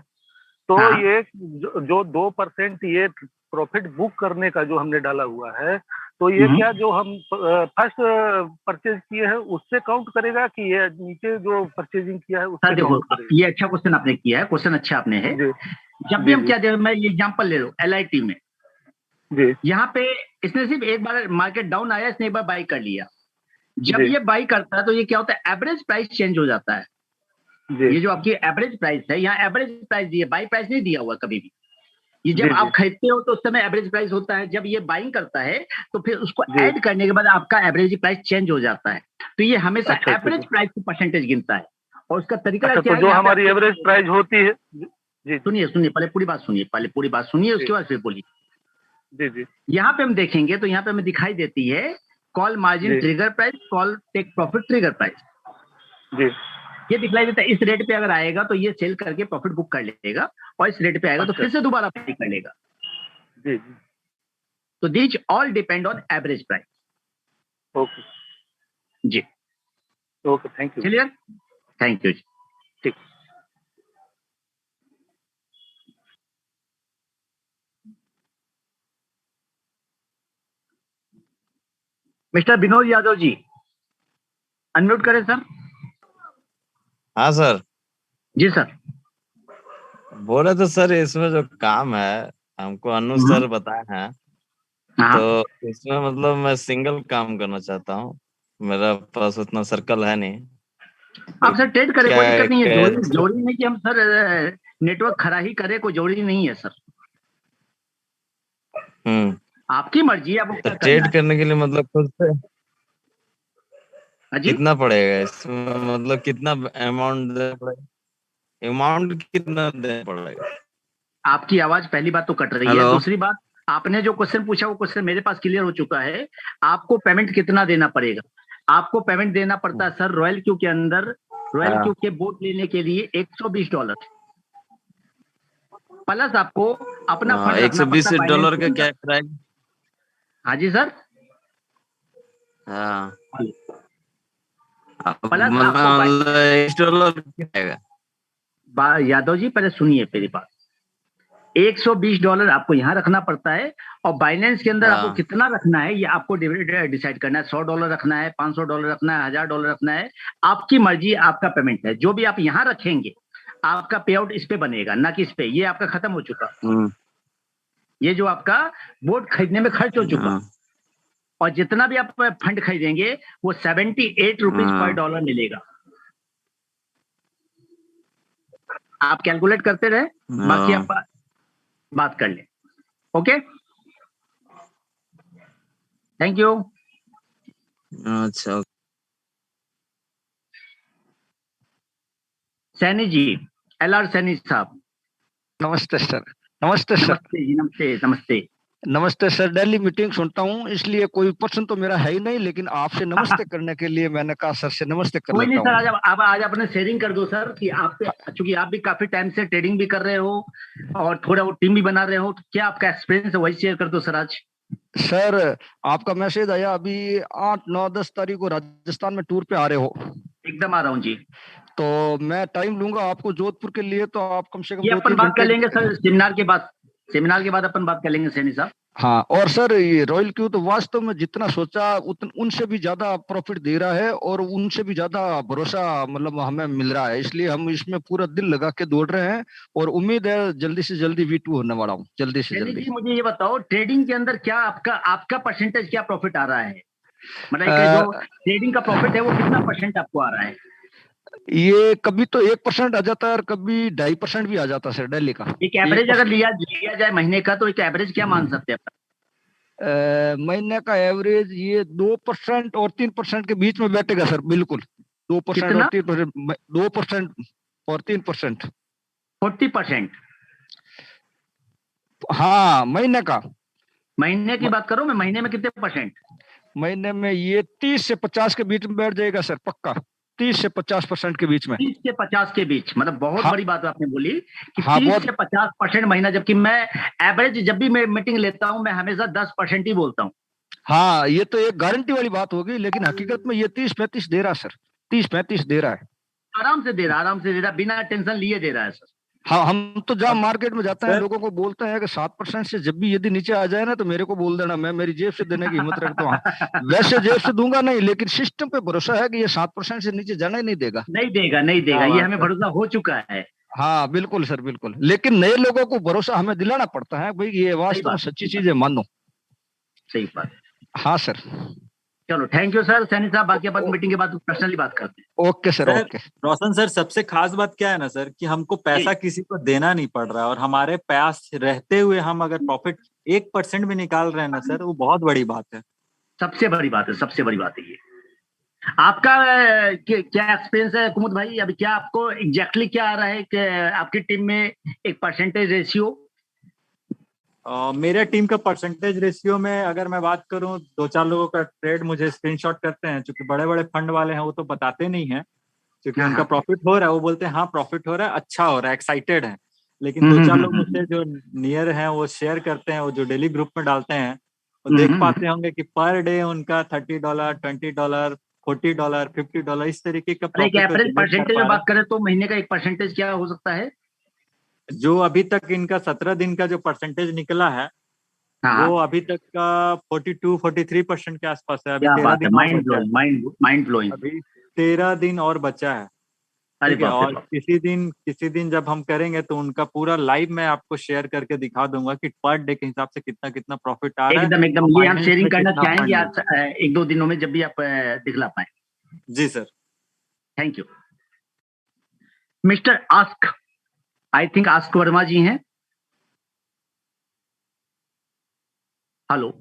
तो हाँ। ये जो 2% ये प्रॉफिट बुक करने का जो हमने डाला हुआ है, तो ये क्या जो हम फर्स्ट परचेज किए हैं उससे काउंट करेगा कि ये नीचे जो परचेजिंग किया है उससे देखो काउंट करेगा? ये अच्छा क्वेश्चन आपने किया है, क्वेश्चन अच्छा आपने है। जब भी हम क्या दे, मैं ये एग्जांपल ले लो LIT में जी, यहाँ पे इसने सिर्फ एक बार मार्केट डाउन आया, इसने एक बार बाई कर लिया। जब ये बाई करता है तो ये क्या होता है, एवरेज प्राइस चेंज हो जाता है। ये जो आपकी एवरेज प्राइस है, यहाँ एवरेज प्राइस दिया, बाई प्राइस नहीं दिया हुआ कभी भी। ये जब आप खरीदते हो तो उस समय एवरेज प्राइस होता है, जब ये बाइंग करता है तो फिर उसको ऐड करने के बाद आपका एवरेज प्राइस चेंज हो जाता है। तो ये हमेशा एवरेज प्राइस की परसेंटेज गिनता है, और उसका तरीका क्या तो है, जो हमारी एवरेज प्राइस होती है। जी सुनिए पहले पूरी बात सुनिए, उसके बाद फिर बोलिए। जी। यहाँ पे हम देखेंगे तो यहाँ पे हमें दिखाई देती है call margin trigger price, call take profit trigger price. जी, ये दिखलाई देता है। इस रेट पे अगर आएगा तो ये सेल करके प्रॉफिट बुक कर लेगा, और इस रेट पे आएगा तो फिर से दोबारा बाई कर लेगा। जी। तो these all depend on average price. Okay जी, okay, thank you. Clear, thank you जी। ठीक। मिस्टर विनोद यादव जी, अनम्यूट करें सर। हाँ सर। जी सर। बोले तो सर इसमें जो काम है हमको अनु सर बताए हैं, तो इसमें मतलब मैं सिंगल काम करना चाहता हूँ, मेरा पास उतना सर्कल है नहीं। आप सर ट्रेड करें, कोई दिक्कत नहीं है। जरूरी नहीं कि हम सर नेटवर्क खरा ही करे, कोई जरूरी नहीं है सर। आपकी मर्जी है। तो ट्रेड करने के लिए मतलब खुद से कितना पड़ेगा इसमें, मतलब कितना अमाउंट देना पड़ेगा, अमाउंट कितना देना पड़ेगा? आपकी आवाज पहली बात तो कट रही है, दूसरी बात आपने जो क्वेश्चन पूछा वो क्वेश्चन मेरे पास क्लियर हो चुका है। आपको पेमेंट कितना देना पड़ेगा? आपको पेमेंट देना पड़ता है सर रॉयल क्यू के अंदर, रॉयल क्यू के बोट लेने के लिए $120 प्लस आपको अपना $120 का क्या प्राइस? हाँ जी सर। हाँ, प्लस यादव जी पहले सुनिए मेरी बात। $120 आपको यहाँ रखना पड़ता है, और बाइनेंस के अंदर आपको कितना रखना है ये आपको डिसाइड करना है। $100 रखना है, $500 रखना है, $1000 रखना है, आपकी मर्जी, आपका पेमेंट है। जो भी आप यहाँ रखेंगे आपका पे आउट इस पे बनेगा, ना कि इस पे। ये आपका खत्म हो चुका, ये जो आपका बोट खरीदने में खर्च हो चुका, और जितना भी आप फंड खरीदेंगे वो 78 रुपीज पर डॉलर मिलेगा। आप कैलकुलेट करते रहे, बाकी आप बात कर लें। Okay, thank you. अच्छा, सैनी जी, LR सैनी साहब। नमस्ते सर। नमस्ते सर। नमस्ते जी, नमस्ते नमस्ते। नमस्ते सर। डेली मीटिंग सुनता हूँ, इसलिए कोई प्रश्न तो मेरा है ही नहीं, लेकिन आपसे नमस्ते करने के लिए मैंने कहा सर से नमस्ते कर कोई नहीं लेता सर, आज अपने शेयरिंग कर दो सर कि आप, चूंकि आप भी काफी टाइम से ट्रेडिंग भी कर रहे हो और थोड़ा वो टीम भी बना रहे हो, तो क्या आपका एक्सपीरियंस है वही शेयर कर दो सर आज। सर आपका मैसेज आया अभी 8, 9, 10 तारीख को राजस्थान में टूर पे आ रहे हो। एकदम आ रहा हूँ जी। तो मैं टाइम लूंगा आपको जोधपुर के लिए, तो आप कम से कम ये अपन बात कर लेंगे सर सेमिनार के बाद। सेमिनार के बाद अपन बात कर लेंगे सैनी साहब। हाँ, और सर ये रॉयल क्यू तो वास्तव में जितना सोचा उनसे भी ज्यादा प्रॉफिट दे रहा है और उनसे भी ज्यादा भरोसा मतलब हमें मिल रहा है, इसलिए हम इसमें पूरा दिल लगा के दौड़ रहे हैं और उम्मीद है जल्दी से जल्दी V2 होने वाला हूँ, जल्दी से सैनी जल्दी। जी मुझे ये बताओ, ट्रेडिंग के अंदर क्या आपका परसेंटेज क्या प्रॉफिट आ रहा है? मतलब कि जो ट्रेडिंग का प्रॉफिट है वो कितना परसेंट आपको आ रहा है? ये कभी तो 1% आ जाता है और कभी 2.5% भी आ जाता है सर, डेली का। एक एवरेज अगर लिया जाए महीने का, तो एक एवरेज क्या मान सकते हैं? महीने का एवरेज ये 2% और 3% के बीच में बैठेगा सर, बिल्कुल 2% और 3%, 2% और 3%, 40%। हाँ महीने का। महीने की बात करो, मैं महीने में कितने परसेंट? महीने में ये 30 से 50 के बीच में बैठ जाएगा सर, पक्का 30 से 50% के बीच में। 30 से 50 के बीच, मतलब बहुत बड़ी बात आपने बोली कि हाँ, 30 से 50% महीना, जबकि मैं एवरेज जब भी मैं मीटिंग लेता हूं मैं हमेशा 10% ही बोलता हूं। हाँ, ये तो एक गारंटी वाली बात होगी, लेकिन हकीकत में ये 30-35 दे रहा है सर, 30-35 दे रहा है। आराम से दे रहा, बिना टेंशन लिए दे रहा है सर। हाँ, हम तो जहाँ मार्केट में जाते हैं लोगों को बोलते हैं कि 7% से जब भी यदि नीचे आ जाए ना तो मेरे को बोल देना, मैं मेरी जेब से देने की हिम्मत रखता हूँ। वैसे जेब से दूंगा नहीं, लेकिन सिस्टम पे भरोसा है कि ये 7% से नीचे जाना ही नहीं देगा। नहीं देगा, ये हमें भरोसा हो चुका है। हाँ बिल्कुल सर, बिल्कुल, लेकिन नए लोगों को भरोसा हमें दिलाना पड़ता है भाई, ये वास्तव में सच्ची चीज है, मानो। सही बात। हाँ सर, चलो थैंक यू सर सैनी साहब, बाकी अपन मीटिंग के बाद पर्सनली बात करते हैं। Okay sir, okay. Roshan sir, सबसे खास बात क्या है ना सर, कि हमको पैसा किसी को देना नहीं पड़ रहा है और हमारे पास रहते हुए हम अगर प्रॉफिट 1% भी निकाल रहे हैं ना सर, वो बहुत बड़ी बात है। सबसे बड़ी बात है, सबसे बड़ी बात है ये। आपका क्या एक्सपीरियंस है कुमुद भाई? अभी क्या आपको एग्जैक्टली क्या आ रहा है कि आपकी टीम में एक परसेंटेज रेशियो? मेरे टीम का परसेंटेज रेशियो में अगर मैं बात करूं, 2-4 लोगों का ट्रेड मुझे स्क्रीनशॉट करते हैं, क्योंकि बड़े बड़े फंड वाले हैं वो तो बताते नहीं है, क्योंकि उनका प्रॉफिट हो रहा है वो बोलते हैं हाँ प्रॉफिट हो रहा है, अच्छा हो रहा है, एक्साइटेड है। लेकिन 2-4 लोग मुझसे जो नियर हैं वो शेयर करते हैं, वो जो डेली ग्रुप में डालते हैं, वो देख पाते होंगे कि पर डे उनका $30, $20, $40, $50 इस तरीके का एक एवरेज परसेंटेज में बात करें तो महीने का एक परसेंटेज क्या हो सकता है? जो अभी तक इनका 17 दिन का जो परसेंटेज निकला है वो अभी तक का 42-43% के आसपास है। अभी 13 दिन माइंड ब्लोइंग। अभी 13 दिन और बचा है, ठीक है। और किसी दिन जब हम करेंगे तो उनका पूरा लाइव मैं आपको शेयर करके दिखा दूंगा कि पर डे के हिसाब से कितना कितना प्रॉफिट आ रहा है। एकदम ये हम शेयरिंग करना चाहेंगे आज 1-2 दिनों में, जब भी आप दिखला पाए। जी सर, थैंक यू। मिस्टर आस्क, आई थिंक आस्क वर्मा जी हैं। हेलो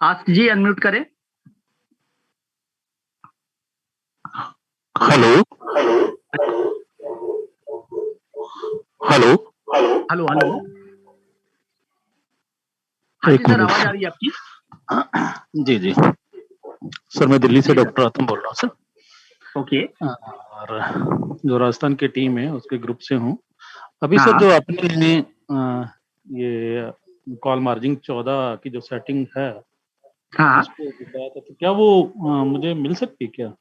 आस्क जी, अनम्यूट करें। हेलो हेलो हेलो हेलो, हाँ जी सर, आवाज आ रही है आपकी? जी जी सर, मैं दिल्ली से डॉक्टर आतम बोल रहा हूँ सर। ओके। और जो राजस्थान की टीम है उसके ग्रुप से हूँ। अभी सर जो आपने ये कॉल मार्जिन 14 की जो सेटिंग है, उसको बताया था, तो क्या वो मुझे मिल सकती है क्या?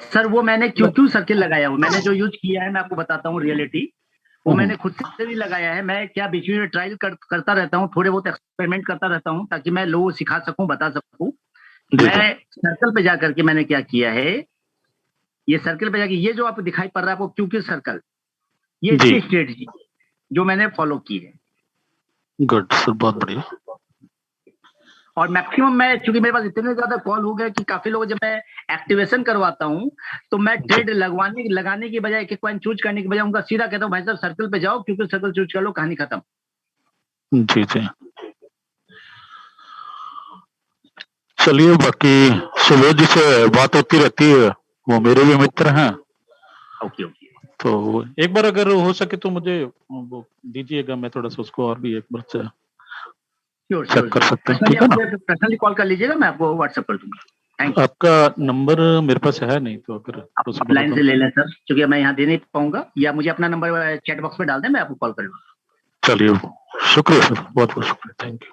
सर वो मैंने क्यों सर्किल लगाया हुआ, मैंने जो यूज किया है मैं आपको बताता हूँ रियलिटी, वो मैंने खुद से भी लगाया है। मैं क्या बीच में ट्रायल करता रहता हूँ, थोड़े बहुत एक्सपेरिमेंट करता रहता हूँ ताकि मैं लोगों को सिखा सकूं, बता सकूं। मैं सर्कल पे जाकर के मैंने क्या किया है, ये सर्कल पे जाके ये जो आपको दिखाई पड़ रहा है आपको क्योंकि सर्कल, ये इसकी स्ट्रेटजी जो मैंने फॉलो की है। गुड सर, बहुत बढ़िया। और मैक्सिमम मैं, चूंकि मेरे पास इतने ज्यादा कॉल हो गए कि काफी लोग, जब मैं एक्टिवेशन करवाता हूँ तो मैं ट्रेड लगाने की बजाय, एक कॉइन चूज करने की बजाय उनका सीधा कहता हूँ भाई साहब सर्कल पे जाओ, क्योंकि सर्कल चूज कर लो, कहानी खत्म। जी जी, चलिए, बाकी सुबोध जी से बात होती रहती है, वो मेरे भी मित्र हैं। ओके ओके, तो एक बार अगर हो सके तो मुझे वो दीजिएगा, मैं थोड़ा सा उसको और भी एक बार से चेक कर सकते हैं, ठीक है ना? पर्सनली कॉल कर लीजिएगा, मैं आपको व्हाट्सएप कर दूंगा। Thank you. आपका नंबर मेरे पास है नहीं, तो अगर आप लाइन से ले लें सर, क्योंकि मैं यहाँ दे नहीं पाऊंगा, या मुझे अपना नंबर चैट बॉक्स में डाल दें, मैं आपको कॉल कर लूंगा। चलिए, शुक्रिया सर, बहुत बहुत शुक्रिया, thank you.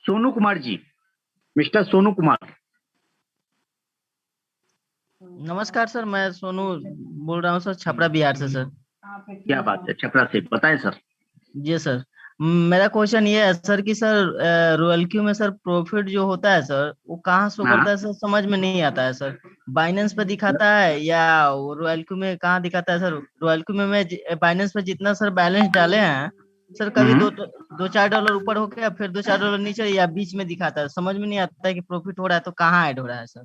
Sonu Kumar ji, mister Sonu Kumar. नमस्कार सर, मैं सोनू बोल रहा हूँ सर, छपरा बिहार से सर। क्या बात है, छपरा से, बताएं सर। जी सर, मेरा क्वेश्चन ये है सर कि सर रॉयल क्यू में सर प्रॉफिट जो होता है सर वो कहाँ शो करता है सर, समझ में नहीं आता है सर। बाइनेंस पे दिखाता है या रॉयल क्यू में कहाँ दिखाता है सर? रॉयल क्यू में मैं बाइनेंस पे जितना सर बैलेंस डाले हैं सर, कभी दो चार डॉलर ऊपर हो गया, फिर 2-4 डॉलर नीचे, या बीच में दिखाता है, समझ में नहीं आता है कि प्रॉफिट हो रहा है तो कहाँ ऐड हो रहा है सर।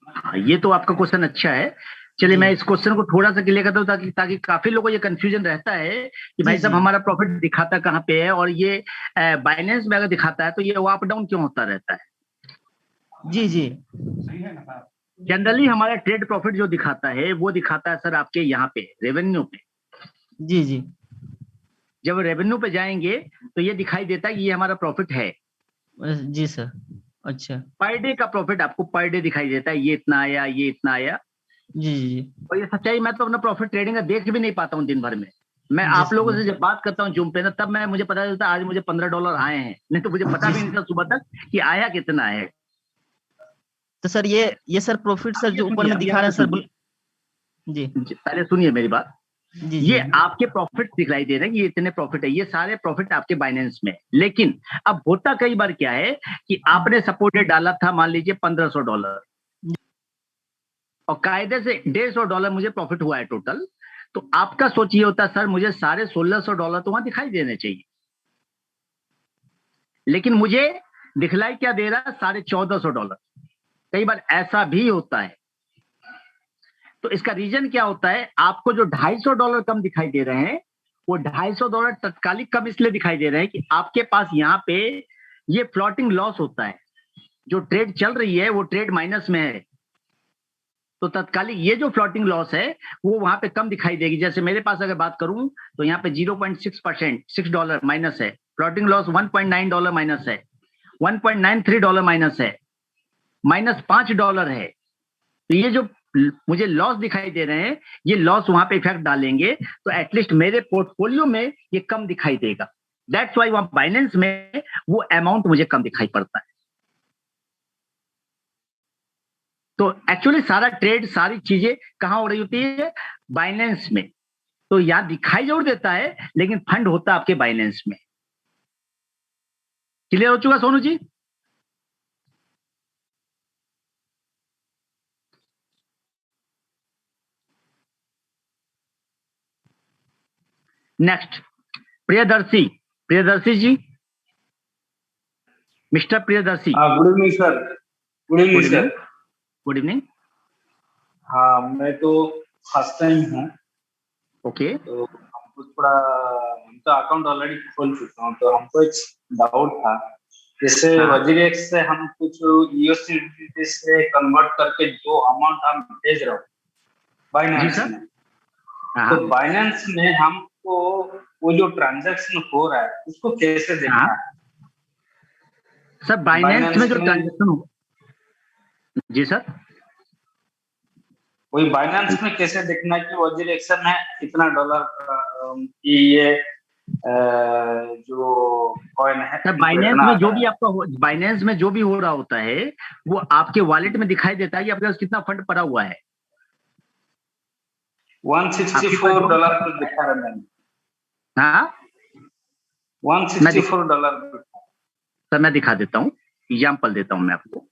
हाँ, ये तो आपका क्वेश्चन अच्छा है। चलिए मैं इस क्वेश्चन को थोड़ा सा क्लियर करता हूँ ताकि काफी लोगों को ये कंफ्यूजन रहता है कि भाई साहब हमारा प्रॉफिट दिखाता कहाँ पे है, और ये बाइनेंस में अगर दिखाता है तो ये अप डाउन क्यों होता रहता है। जी जी, जनरली हमारा ट्रेड प्रॉफिट जो दिखाता है वो दिखाता है सर आपके यहाँ पे रेवेन्यू पे। जी जी, जब रेवेन्यू पे जाएंगे तो ये दिखाई देता है कि ये हमारा प्रॉफिट है। जी सर, अच्छा। पर डे का प्रॉफिट आपको पर डे दिखाई देता है, ये इतना आया, ये इतना आया। जी जी, और ये सच्चाई, मैं तो अपना प्रॉफिट ट्रेडिंग का देख भी नहीं पाता हूँ दिन भर में। मैं आप लोगों से जब बात करता हूँ जूम पे ना, तब मुझे पता चलता है आज मुझे $15 आए हैं, नहीं तो मुझे पता भी नहीं था सुबह तक कि आया कितना है। तो सर ये सर प्रॉफिट सर जो ऊपर में दिखा रहा है सर, जी पहले सुनिए मेरी बात। ये आपके प्रॉफिट दिखाई दे रहे हैं, ये इतने प्रॉफिट है, ये सारे प्रॉफिट आपके बाइनेंस में। लेकिन अब होता कई बार क्या है कि आपने सपोर्टेड डाला था मान लीजिए $1500, और कायदे से $150 मुझे प्रॉफिट हुआ है टोटल, तो आपका सोच ये होता है सर मुझे सारे $1600 तो वहां दिखाई देने चाहिए, लेकिन मुझे दिखलाई क्या दे रहा है, $1450। कई बार ऐसा भी होता है। तो इसका रीजन क्या होता है, आपको जो $250 कम दिखाई दे रहे हैं वो $250 तत्कालिक कम इसलिए दिखाई दे रहे हैं कि आपके पास यहाँ पे ये फ्लोटिंग लॉस होता है। जो ट्रेड चल रही है वो ट्रेड माइनस में है, तो तत्कालिक ये जो फ्लोटिंग लॉस है वो वहां पे कम दिखाई देगी। जैसे मेरे पास अगर बात करूं तो यहाँ पे 0.6% $6 माइनस है, फ्लोटिंग लॉस $1.9 माइनस है, $1.93 माइनस है, -$5 है। तो ये जो मुझे लॉस दिखाई दे रहे हैं, ये लॉस वहां पे इफेक्ट डालेंगे तो एटलीस्ट मेरे पोर्टफोलियो में ये कम दिखाई देगा। दैट्स वाई वहां बाइनेंस में वो अमाउंट मुझे कम दिखाई पड़ता है। तो एक्चुअली सारा ट्रेड, सारी चीजें कहां हो रही होती है, बाइनेंस में। तो यहां दिखाई जरूर देता है लेकिन फंड होता है आपके बाइनेंस में। क्लियर हो चुका Sonu ji? Next Priyadarshi ji, mister Priyadarshi. Good evening sir. Good evening sir. Good evening. हाँ, मैं तो फर्स्ट टाइम हूँ। ओके। तो हमको थोड़ा, हम तो अकाउंट ऑलरेडी खोल चुका हूँ, तो हमको एक डाउट था, जैसे वजीरेक्स से हम कुछ USDT से कन्वर्ट करके जो अमाउंट हम भेज रहे हो बाइनेंस में, तो बाइनेंस में हमको वो जो ट्रांजैक्शन हो रहा है उसको कैसे देखना है? सर बाइनेंस में जो ट्रांजैक्शन हो, जी सर, वही बाइनेंस में कैसे देखना है कि वजीरेक्स में कितना डॉलर की ये जो कॉइन है। सर बाइनेंस में जो भी आपका बाइनेंस में जो भी हो रहा होता है वो आपके वॉलेट में दिखाई देता है कि आपके पास कितना फंड पड़ा हुआ है। $164 तो दिखा रहा है। हाँ, $164। सर मैं दिखा देता हूँ, एग्जाम्पल देता हूँ मैं आपको।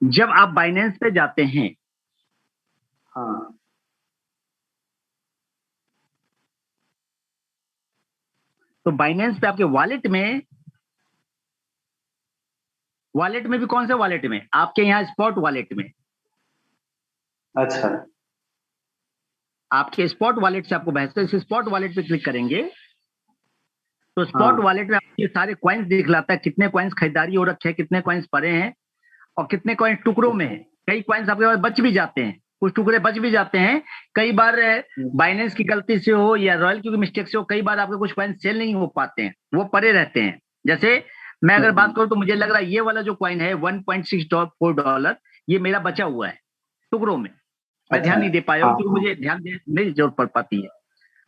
जब आप बाइनेंस पे जाते हैं, हाँ, तो बाइनेंस पे आपके वॉलेट में भी कौन से वॉलेट में, आपके यहाँ स्पॉट वॉलेट में। अच्छा, आपके स्पॉट वॉलेट से आपको भेजते हैं, स्पॉट वॉलेट पे क्लिक करेंगे तो स्पॉट वॉलेट में आपके सारे कॉइन्स दिखलाता है, कितने कॉइन्स खरीदारी हो रखे हैं, कितने कॉइन्स पड़े हैं और कितने कॉइन्स टुकड़ों में है। कई कॉइन्स आपके पास बच भी जाते हैं, कुछ टुकड़े बच भी जाते हैं। कई बार बाइनेंस की गलती से हो या रॉयल क्यू की मिस्टेक से हो, कई बार आपके कुछ कॉइन्स सेल नहीं हो पाते हैं, वो पड़े रहते हैं। जैसे मैं अगर बात करूं तो मुझे लग रहा है ये वाला जो कॉइन है $1.64, ये मेरा बचा हुआ है टुकड़ों में। मैं ध्यान नहीं दे पाया क्योंकि मुझे ध्यान देने की जरूरत पड़ पाती है।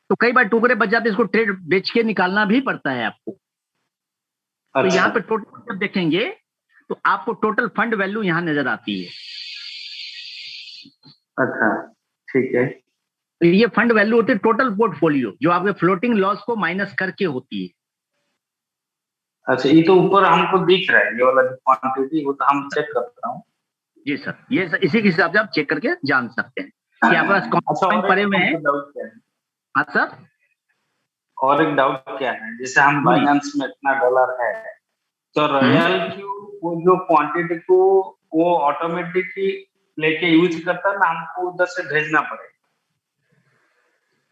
तो कई बार टुकड़े बच जाते हैं, इसको ट्रेड बेच के निकालना भी पड़ता है आपको। तो यहाँ पे टोटल जब देखेंगे तो आपको टोटल फंड वैल्यू यहाँ नजर आती है। अच्छा, ठीक है। तो ये फंड वैल्यू होती है टोटल पोर्टफोलियो, जो आपके फ्लोटिंग लॉस को माइनस करके होती है। अच्छा, ये तो ऊपर हमको दिख रहा है, ये वाला क्वांटिटी, वो तो हम चेक करता हूँ। जी सर, ये सर, इसी के हिसाब से आप चेक करके जान सकते हैं कि आपके पास कौन अच्छा, कौन पड़े हुए हैं। डाउट क्या है? हाँ सर, और एक डाउट क्या है, जैसे हम बाइनेंस में इतना डॉलर है, तो रॉयल क्यू वो जो क्वांटिटी को वो ऑटोमेटिकली लेके यूज करता है ना, हमको उधर से भेजना पड़ेगा?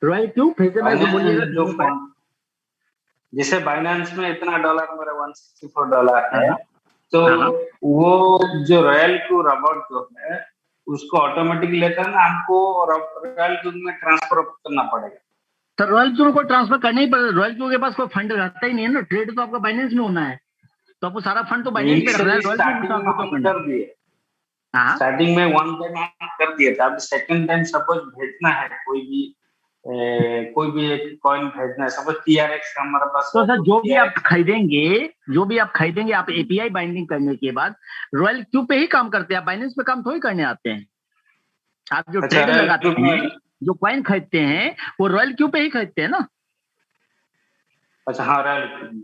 रॉयल क्यू फिर से मैं बोलिएगा। जो जैसे बाइनेंस में इतना डॉलर मेरा $164 है, तो वो जो रॉयल क्यू रॉबर्ट जो है उसको ऑटोमेटिक लेकर ना हमको रॉयल क्यू में ट्रांसफर करना पड़ेगा? सर रॉयल क्यू को ट्रांसफर करना ही पड़ेगा, रॉयल क्यू के पास कोई फंड रहता ही नहीं है ना, ट्रेड तो आपका बाइनेंस में होना है, तो आपको सारा फंड तो बाइनेंस में रखना है। स्टार्टिंग में वन टाइम हम कर दिए था, अब सेकंड टाइम सपोज भेजना है कोई भी एक कॉइन भेजना है, सपोज TRX का हमारे पास, तो सर जो भी आप खरीदेंगे आप एपीआई बाइंडिंग करने के बाद रॉयल क्यू पे ही काम करते हैं, आप बाइनेंस पे काम थोड़ी करने आते हैं। आप जो ट्रेड लगाते हैं, जो कॉइन खरीदते हैं, वो रॉयल क्यू पे ही खरीदते हैं ना। अच्छा, हाँ, रॉयल क्यू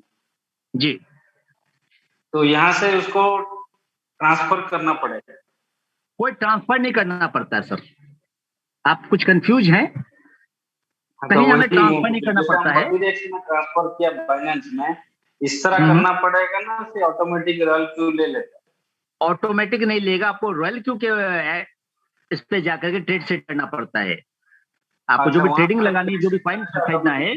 जी। तो यहाँ से उसको ट्रांसफर करना पड़ेगा? कोई ट्रांसफर नहीं करना पड़ता है सर, आप कुछ कंफ्यूज हैं, कहीं हमें ट्रांसफर नहीं करना पड़ता है। ट्रांसफर किया बाइनेंस में, इस तरह करना पड़ेगा ना, फिर ऑटोमेटिक रॉयल क्यू ले लेता है? ऑटोमेटिक नहीं लेगा, आपको रॉयल क्यू के इस पे जाकर के ट्रेड सेट करना पड़ता है। आपको जो भी ट्रेडिंग लगानी है, जो भी कॉइन खरीदना है,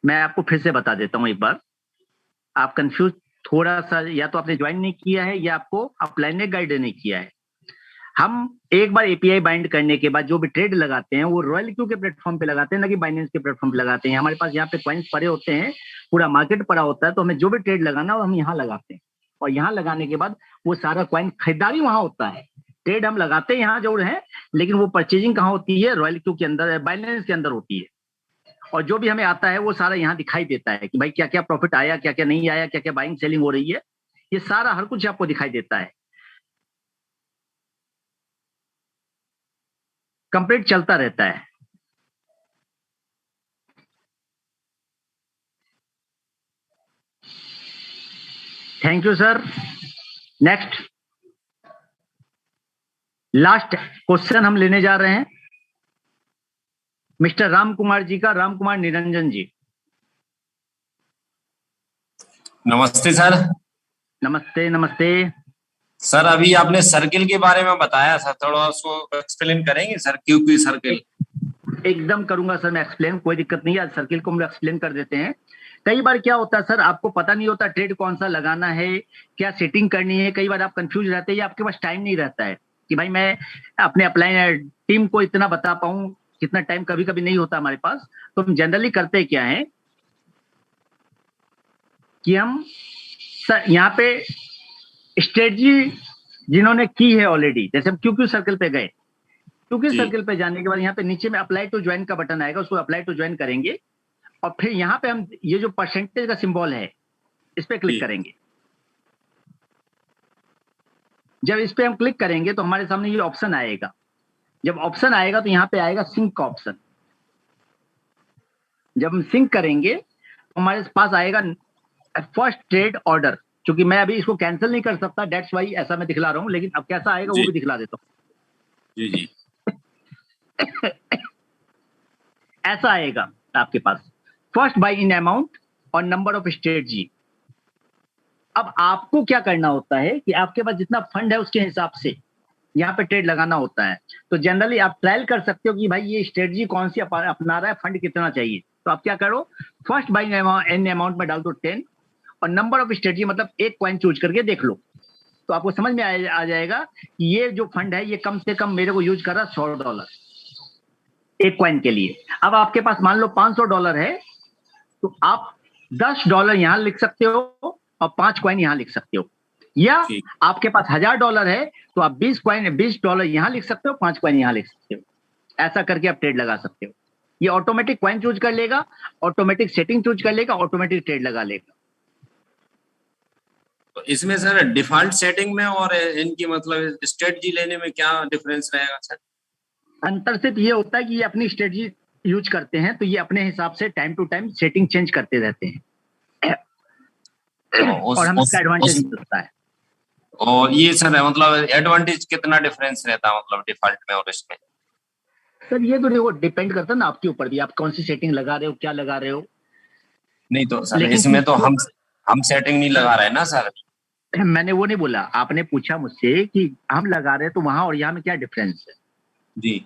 मैं आपको फिर से बता देता हूँ एक बार, आप कंफ्यूज थोड़ा सा, या तो आपने ज्वाइन नहीं किया है या आपको अपलाइन ने गाइड नहीं किया है। हम एक बार एपीआई बाइंड करने के बाद जो भी ट्रेड लगाते हैं वो रॉयल क्यू के प्लेटफॉर्म पे लगाते हैं, ना कि बाइनेंस के प्लेटफॉर्म पे लगाते हैं। हमारे पास यहाँ पे कॉइन्स पड़े होते हैं, पूरा मार्केट पड़ा होता है, तो हमें जो भी ट्रेड लगाना हो हम यहाँ लगाते हैं, और यहाँ लगाने के बाद वो सारा कॉइन खरीदारी वहां होता है। ट्रेड हम लगाते हैं यहाँ जरूर है, लेकिन वो परचेजिंग कहाँ होती है? रॉयल क्यू के अंदर, बाइनेंस के अंदर होती है। और जो भी हमें आता है वो सारा यहाँ दिखाई देता है कि भाई क्या क्या प्रॉफिट आया, क्या क्या नहीं आया, क्या क्या बाइंग सेलिंग हो रही है, ये सारा हर कुछ आपको दिखाई देता है। कंप्लीट चलता रहता है। Thank you sir. Next last question हम लेने जा रहे हैं मिस्टर राम कुमार जी का, राम कुमार निरंजन जी। नमस्ते सर। नमस्ते नमस्ते सर, अभी आपने सर्किल के बारे में बताया था, थोड़ा उसको एक्सप्लेन करेंगे सर? क्यूपी सर्किल एकदम करूंगा सर मैं एक्सप्लेन, कोई दिक्कत नहीं है। सर्किल को हम एक्सप्लेन कर देते हैं। कई बार क्या होता है सर, आपको पता नहीं होता ट्रेड कौन सा लगाना है, क्या सेटिंग करनी है, कई बार आप कंफ्यूज रहते हैं या आपके पास टाइम नहीं रहता है कि भाई मैं अपने अपलाइन टीम को इतना बता पाऊं, कितना टाइम कभी कभी नहीं होता हमारे पास। तो हम जनरली करते क्या है कि हम यहाँ पे स्ट्रेटजी जिन्होंने की है ऑलरेडी, जैसे हम क्यूक्यू सर्कल पे गए, क्यूक्यू सर्कल पे जाने के बाद यहाँ पे नीचे में अप्लाई टू ज्वाइन का बटन आएगा, उसको अप्लाई टू ज्वाइन करेंगे और फिर यहाँ पे हम ये जो परसेंटेज का सिंबल है इस पे क्लिक करेंगे। जब इस पे हम क्लिक करेंगे तो हमारे सामने ये ऑप्शन आएगा। जब ऑप्शन आएगा तो यहाँ पे आएगा सिंक का ऑप्शन। जब हम सिंक करेंगे तो हमारे पास आएगा फर्स्ट ट्रेड ऑर्डर। क्योंकि मैं अभी इसको कैंसिल नहीं कर सकता, डेट्स वाई ऐसा मैं दिखला रहा हूँ, लेकिन अब कैसा आएगा वो भी दिखला देता हूँ। जी जी ऐसा आएगा आपके पास, फर्स्ट बाय इन अमाउंट और नंबर ऑफ स्ट्रेटजी। अब आपको क्या करना होता है कि आपके पास जितना फंड है उसके हिसाब से यहाँ पे ट्रेड लगाना होता है। तो जनरली आप ट्रायल कर सकते हो कि भाई ये स्ट्रेटजी कौन सी अपना रहा है, फंड कितना चाहिए। तो आप क्या करो, फर्स्ट बाय इन अमाउंट में डाल दो 10 और नंबर ऑफ स्ट्रेटजी मतलब एक कॉइन चूज करके देख लो, तो आपको समझ में आ जाएगा कि ये जो फंड है ये कम से कम मेरे को यूज कर रहा है $100 एक कॉइन के लिए। अब आपके पास मान लो $500 है, तो आप $10 यहाँ लिख सकते हो और 5 कॉइन यहाँ लिख सकते हो। या आपके पास $1000 है तो आप $20 यहाँ लिख सकते हो, 5 कॉइन यहाँ लिख सकते हो। ऐसा करके आप ट्रेड लगा सकते हो। ये ऑटोमेटिक कॉइन चूज कर लेगा, ऑटोमेटिक सेटिंग चूज कर लेगा, ऑटोमेटिक ट्रेड लगा लेगा। तो इसमें सर डिफॉल्ट सेटिंग में और इनकी मतलब स्ट्रेटजी लेने में क्या डिफरेंस रहेगा सर? अंतर सिर्फ ये होता है कि ये अपनी स्ट्रेटजी यूज करते हैं तो ये अपने हिसाब से time to time setting change करते रहते हैं और हमें इसका एडवांटेज मिलता है। और ये सर मतलब एडवांटेज कितना डिफरेंस रहता है मतलब डिफॉल्ट में और इसमें? सर ये तो देखो डिपेंड करता है ना आपके ऊपर भी, आप कौन सी सेटिंग लगा रहे हो, क्या लगा रहे हो। नहीं तो सर इसमें तो हम सेटिंग नहीं लगा रहे ना सर। मैंने वो नहीं बोला, आपने पूछा मुझसे कि हम लगा रहे हैं तो वहां और यहाँ में क्या डिफरेंस है जी।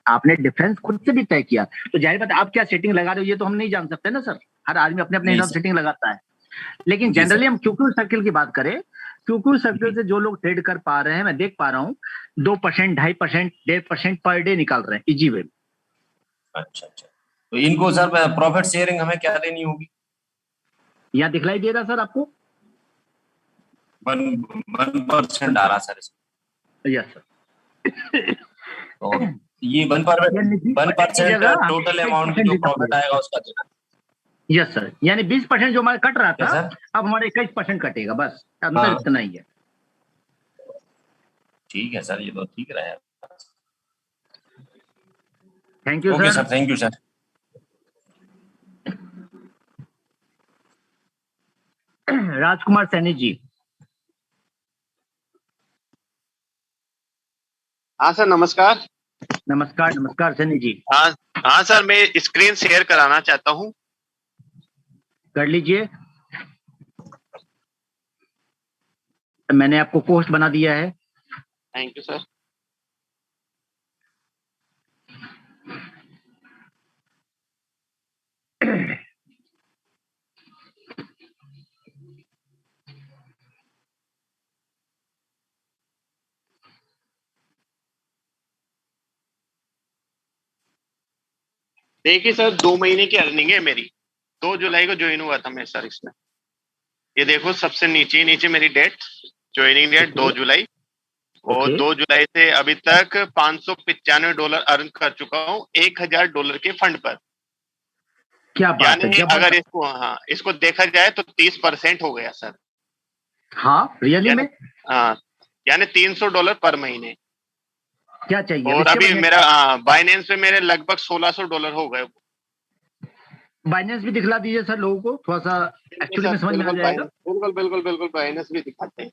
आपने डिफरेंस खुद से भी तय किया, तो जाहिर बात आप क्या सेटिंग लगा रहे हो ये तो हम नहीं जान सकते ना सर। हर आदमी अपने अपने हिसाब से सेटिंग लगाता है। लेकिन जनरली हम क्यूक्यू सर्किल की बात करें, क्यूक्यू सर्किल से जो लोग ट्रेड कर पा रहे हैं, मैं देख पा रहा हूँ 2%, 2.5%, 1.5% पर डे निकाल रहे हैं इजी वे। अच्छा अच्छा, तो इनको सर प्रॉफिट शेयरिंग हमें क्या देनी होगी? यहाँ दिखलाई दे रहा सर आपको 1% आ रहा सर इसमें। Yes sir. तो ये 1% टोटल अमाउंट जो प्रॉफिट आएगा उसका देना। यस सर, यानी 20% जो हमारा कट रहा था अब हमारे 21% कटेगा, बस अंतर इतना ही है। ठीक है सर, ये तो ठीक रहेगा। Thank you sir. Sir thank you sir. Rajkumar Saini ji. हाँ सर नमस्कार। नमस्कार नमस्कार सैनी जी। हाँ सर, मैं स्क्रीन शेयर कराना चाहता हूँ। कर लीजिए, मैंने आपको पोस्ट बना दिया है। Thank you sir. देखिए सर, 2 महीने की अर्निंग है मेरी। 2 जुलाई को ज्वाइन हुआ था मैं सर इसमें। ये देखो सबसे नीचे मेरी डेट, ज्वाइनिंग डेट 2 जुलाई। और 2 जुलाई से अभी तक $595 अर्न कर चुका हूँ $1000 के फंड पर। क्या बात है, अगर इसको देखा जाए तो 30% हो गया सर। हाँ रियली में? हाँ, यानी $300 पर महीने। क्या चाहिए? और अभी मेरा बाइनेंस पे मेरे लगभग $1600 हो गए। बाइनेंस भी दिखला दीजिए सर लोगों को, थोड़ा सा एक्चुअली में समझ में आ जाएगा। बिल्कुल बिल्कुल बिल्कुल, बाइनेंस भी दिखाते हैं।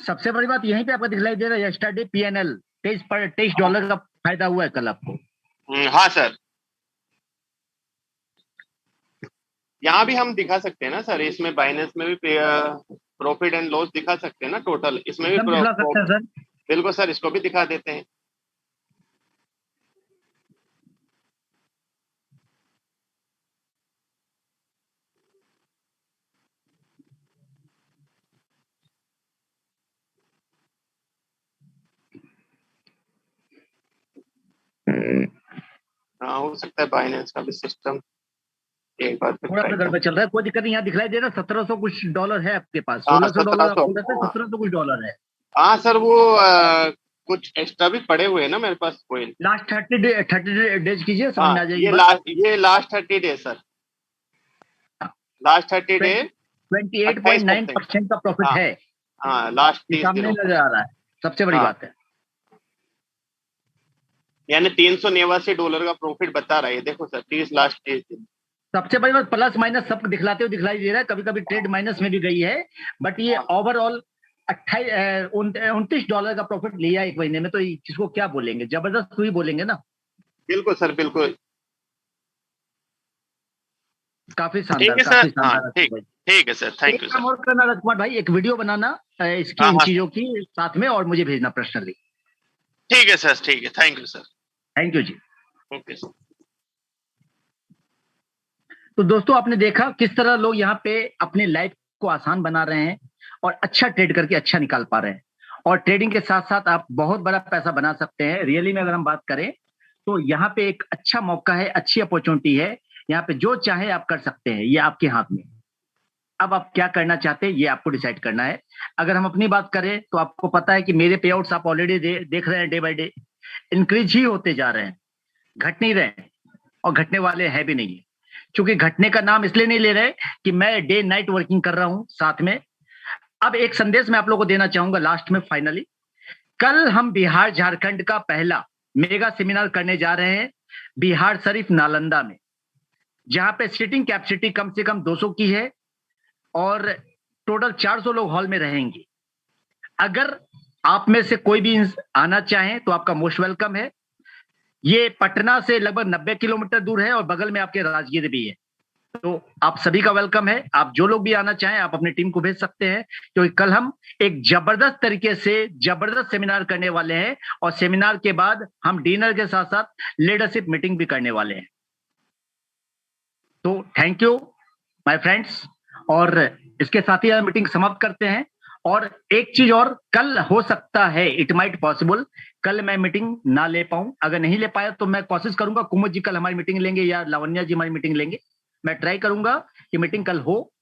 सबसे बड़ी बात यहीं पे आपको दिखलाई दे रहा है यस्टरडे PNL $23 का फायदा हुआ है कल आपको। हाँ सर, यहाँ भी हम दिखा सकते हैं ना सर, इसमें बाइनेंस में भी प्रॉफिट एंड लॉस दिखा सकते हैं ना टोटल, इसमें भी दिखा सकते हैं सर। बिल्कुल सर, इसको भी दिखा देते हैं। हाँ, हो सकता है बाइनेंस का भी सिस्टम एक बार थोड़ा सा गड़बड़ चल रहा है, कोई दिक्कत नहीं। यहाँ दिखलाई दे रहा है $1700 कुछ डॉलर है आपके पास। $1600 आप बोल रहे थे, $1700 कुछ डॉलर है। हाँ सर, वो कुछ एक्स्ट्रा भी पड़े हुए हैं ना मेरे पास कोइन। लास्ट 30 डेज कीजिए, समझ में आ जाएगी। ये last 30 days sir, last 30 day 28.9% का प्रॉफिट है। हाँ, लास्ट 30 सामने नजर आ रहा है, सबसे बड़ी बात है। यानी $389 का प्रॉफिट बता रहा है, देखो सर 30 लास्ट 30 दिन। सबसे बड़ी बात प्लस माइनस सब दिखलाते हुए दिखलाई दे रहा है। कभी कभी ट्रेड माइनस में भी गई है, बट ये ओवरऑल $29 का प्रॉफिट लिया एक महीने में, तो इसको क्या बोलेंगे, जबरदस्त हुई बोलेंगे ना। बिल्कुल सर, बिल्कुल काफी शानदार, काफी शानदार। ठीक है सर, थैंक यू सर। और करना राजकुमार भाई, एक वीडियो बनाना इसकी इन चीजों की साथ में और मुझे भेजना पर्सनली। ठीक है सर, ठीक है, thank you sir. Thank you जी। Okay sir. तो दोस्तों आपने देखा किस तरह लोग यहाँ पे अपने लाइफ को आसान बना रहे हैं और अच्छा ट्रेड करके अच्छा निकाल पा रहे हैं। और ट्रेडिंग के साथ साथ आप बहुत बड़ा पैसा बना सकते हैं। रियली में अगर हम बात करें तो यहाँ पे एक अच्छा मौका है, अच्छी अपॉर्चुनिटी है। यहाँ पे जो चाहे आप कर सकते हैं, ये आपके हाथ में। अब आप क्या करना चाहते हैं ये आपको डिसाइड करना है। अगर हम अपनी बात करें तो आपको पता है कि मेरे पे आउट्स आप ऑलरेडी देख रहे हैं, डे बाय डे इंक्रीज ही होते जा रहे हैं, घट नहीं रहे हैं और घटने वाले हैं भी नहीं है। क्योंकि घटने का नाम इसलिए नहीं ले रहे कि मैं डे नाइट वर्किंग कर रहा हूं साथ में। अब एक संदेश मैं आप लोगों को देना चाहूंगा लास्ट में फाइनली। कल हम बिहार झारखंड का पहला मेगा सेमिनार करने जा रहे हैं बिहार शरीफ नालंदा में, जहां पे सीटिंग कैपेसिटी कम से कम 200 की है और टोटल 400 लोग हॉल में रहेंगे। अगर आप में से कोई भी आना चाहें तो आपका मोस्ट वेलकम है। ये पटना से लगभग 90 किलोमीटर दूर है और बगल में आपके राजगीर भी है, तो आप सभी का वेलकम है। आप जो लोग भी आना चाहें आप अपनी टीम को भेज सकते हैं, क्योंकि कल हम एक जबरदस्त तरीके से जबरदस्त सेमिनार करने वाले हैं और सेमिनार के बाद हम डिनर के साथ साथ लीडरशिप मीटिंग भी करने वाले हैं। तो थैंक यू माय फ्रेंड्स, और इसके साथ ही हम मीटिंग समाप्त करते हैं। और एक चीज और, कल हो सकता है, इट माइट पॉसिबल, कल मैं मीटिंग ना ले पाऊं। अगर नहीं ले पाया तो मैं कोशिश करूंगा कुमुद जी कल हमारी मीटिंग लेंगे या लावण्या जी हमारी मीटिंग लेंगे। मैं ट्राई करूंगा कि मीटिंग कल हो,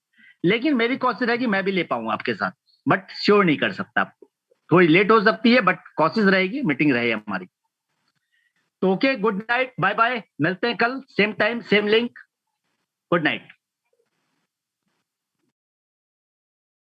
लेकिन मेरी कोशिश है कि मैं भी ले पाऊंगा आपके साथ, बट श्योर नहीं कर सकता आपको। थोड़ी लेट हो सकती है बट कोशिश रहेगी मीटिंग रहे हमारी। तो okay, good night, bye bye, मिलते हैं कल same time same link. Good night.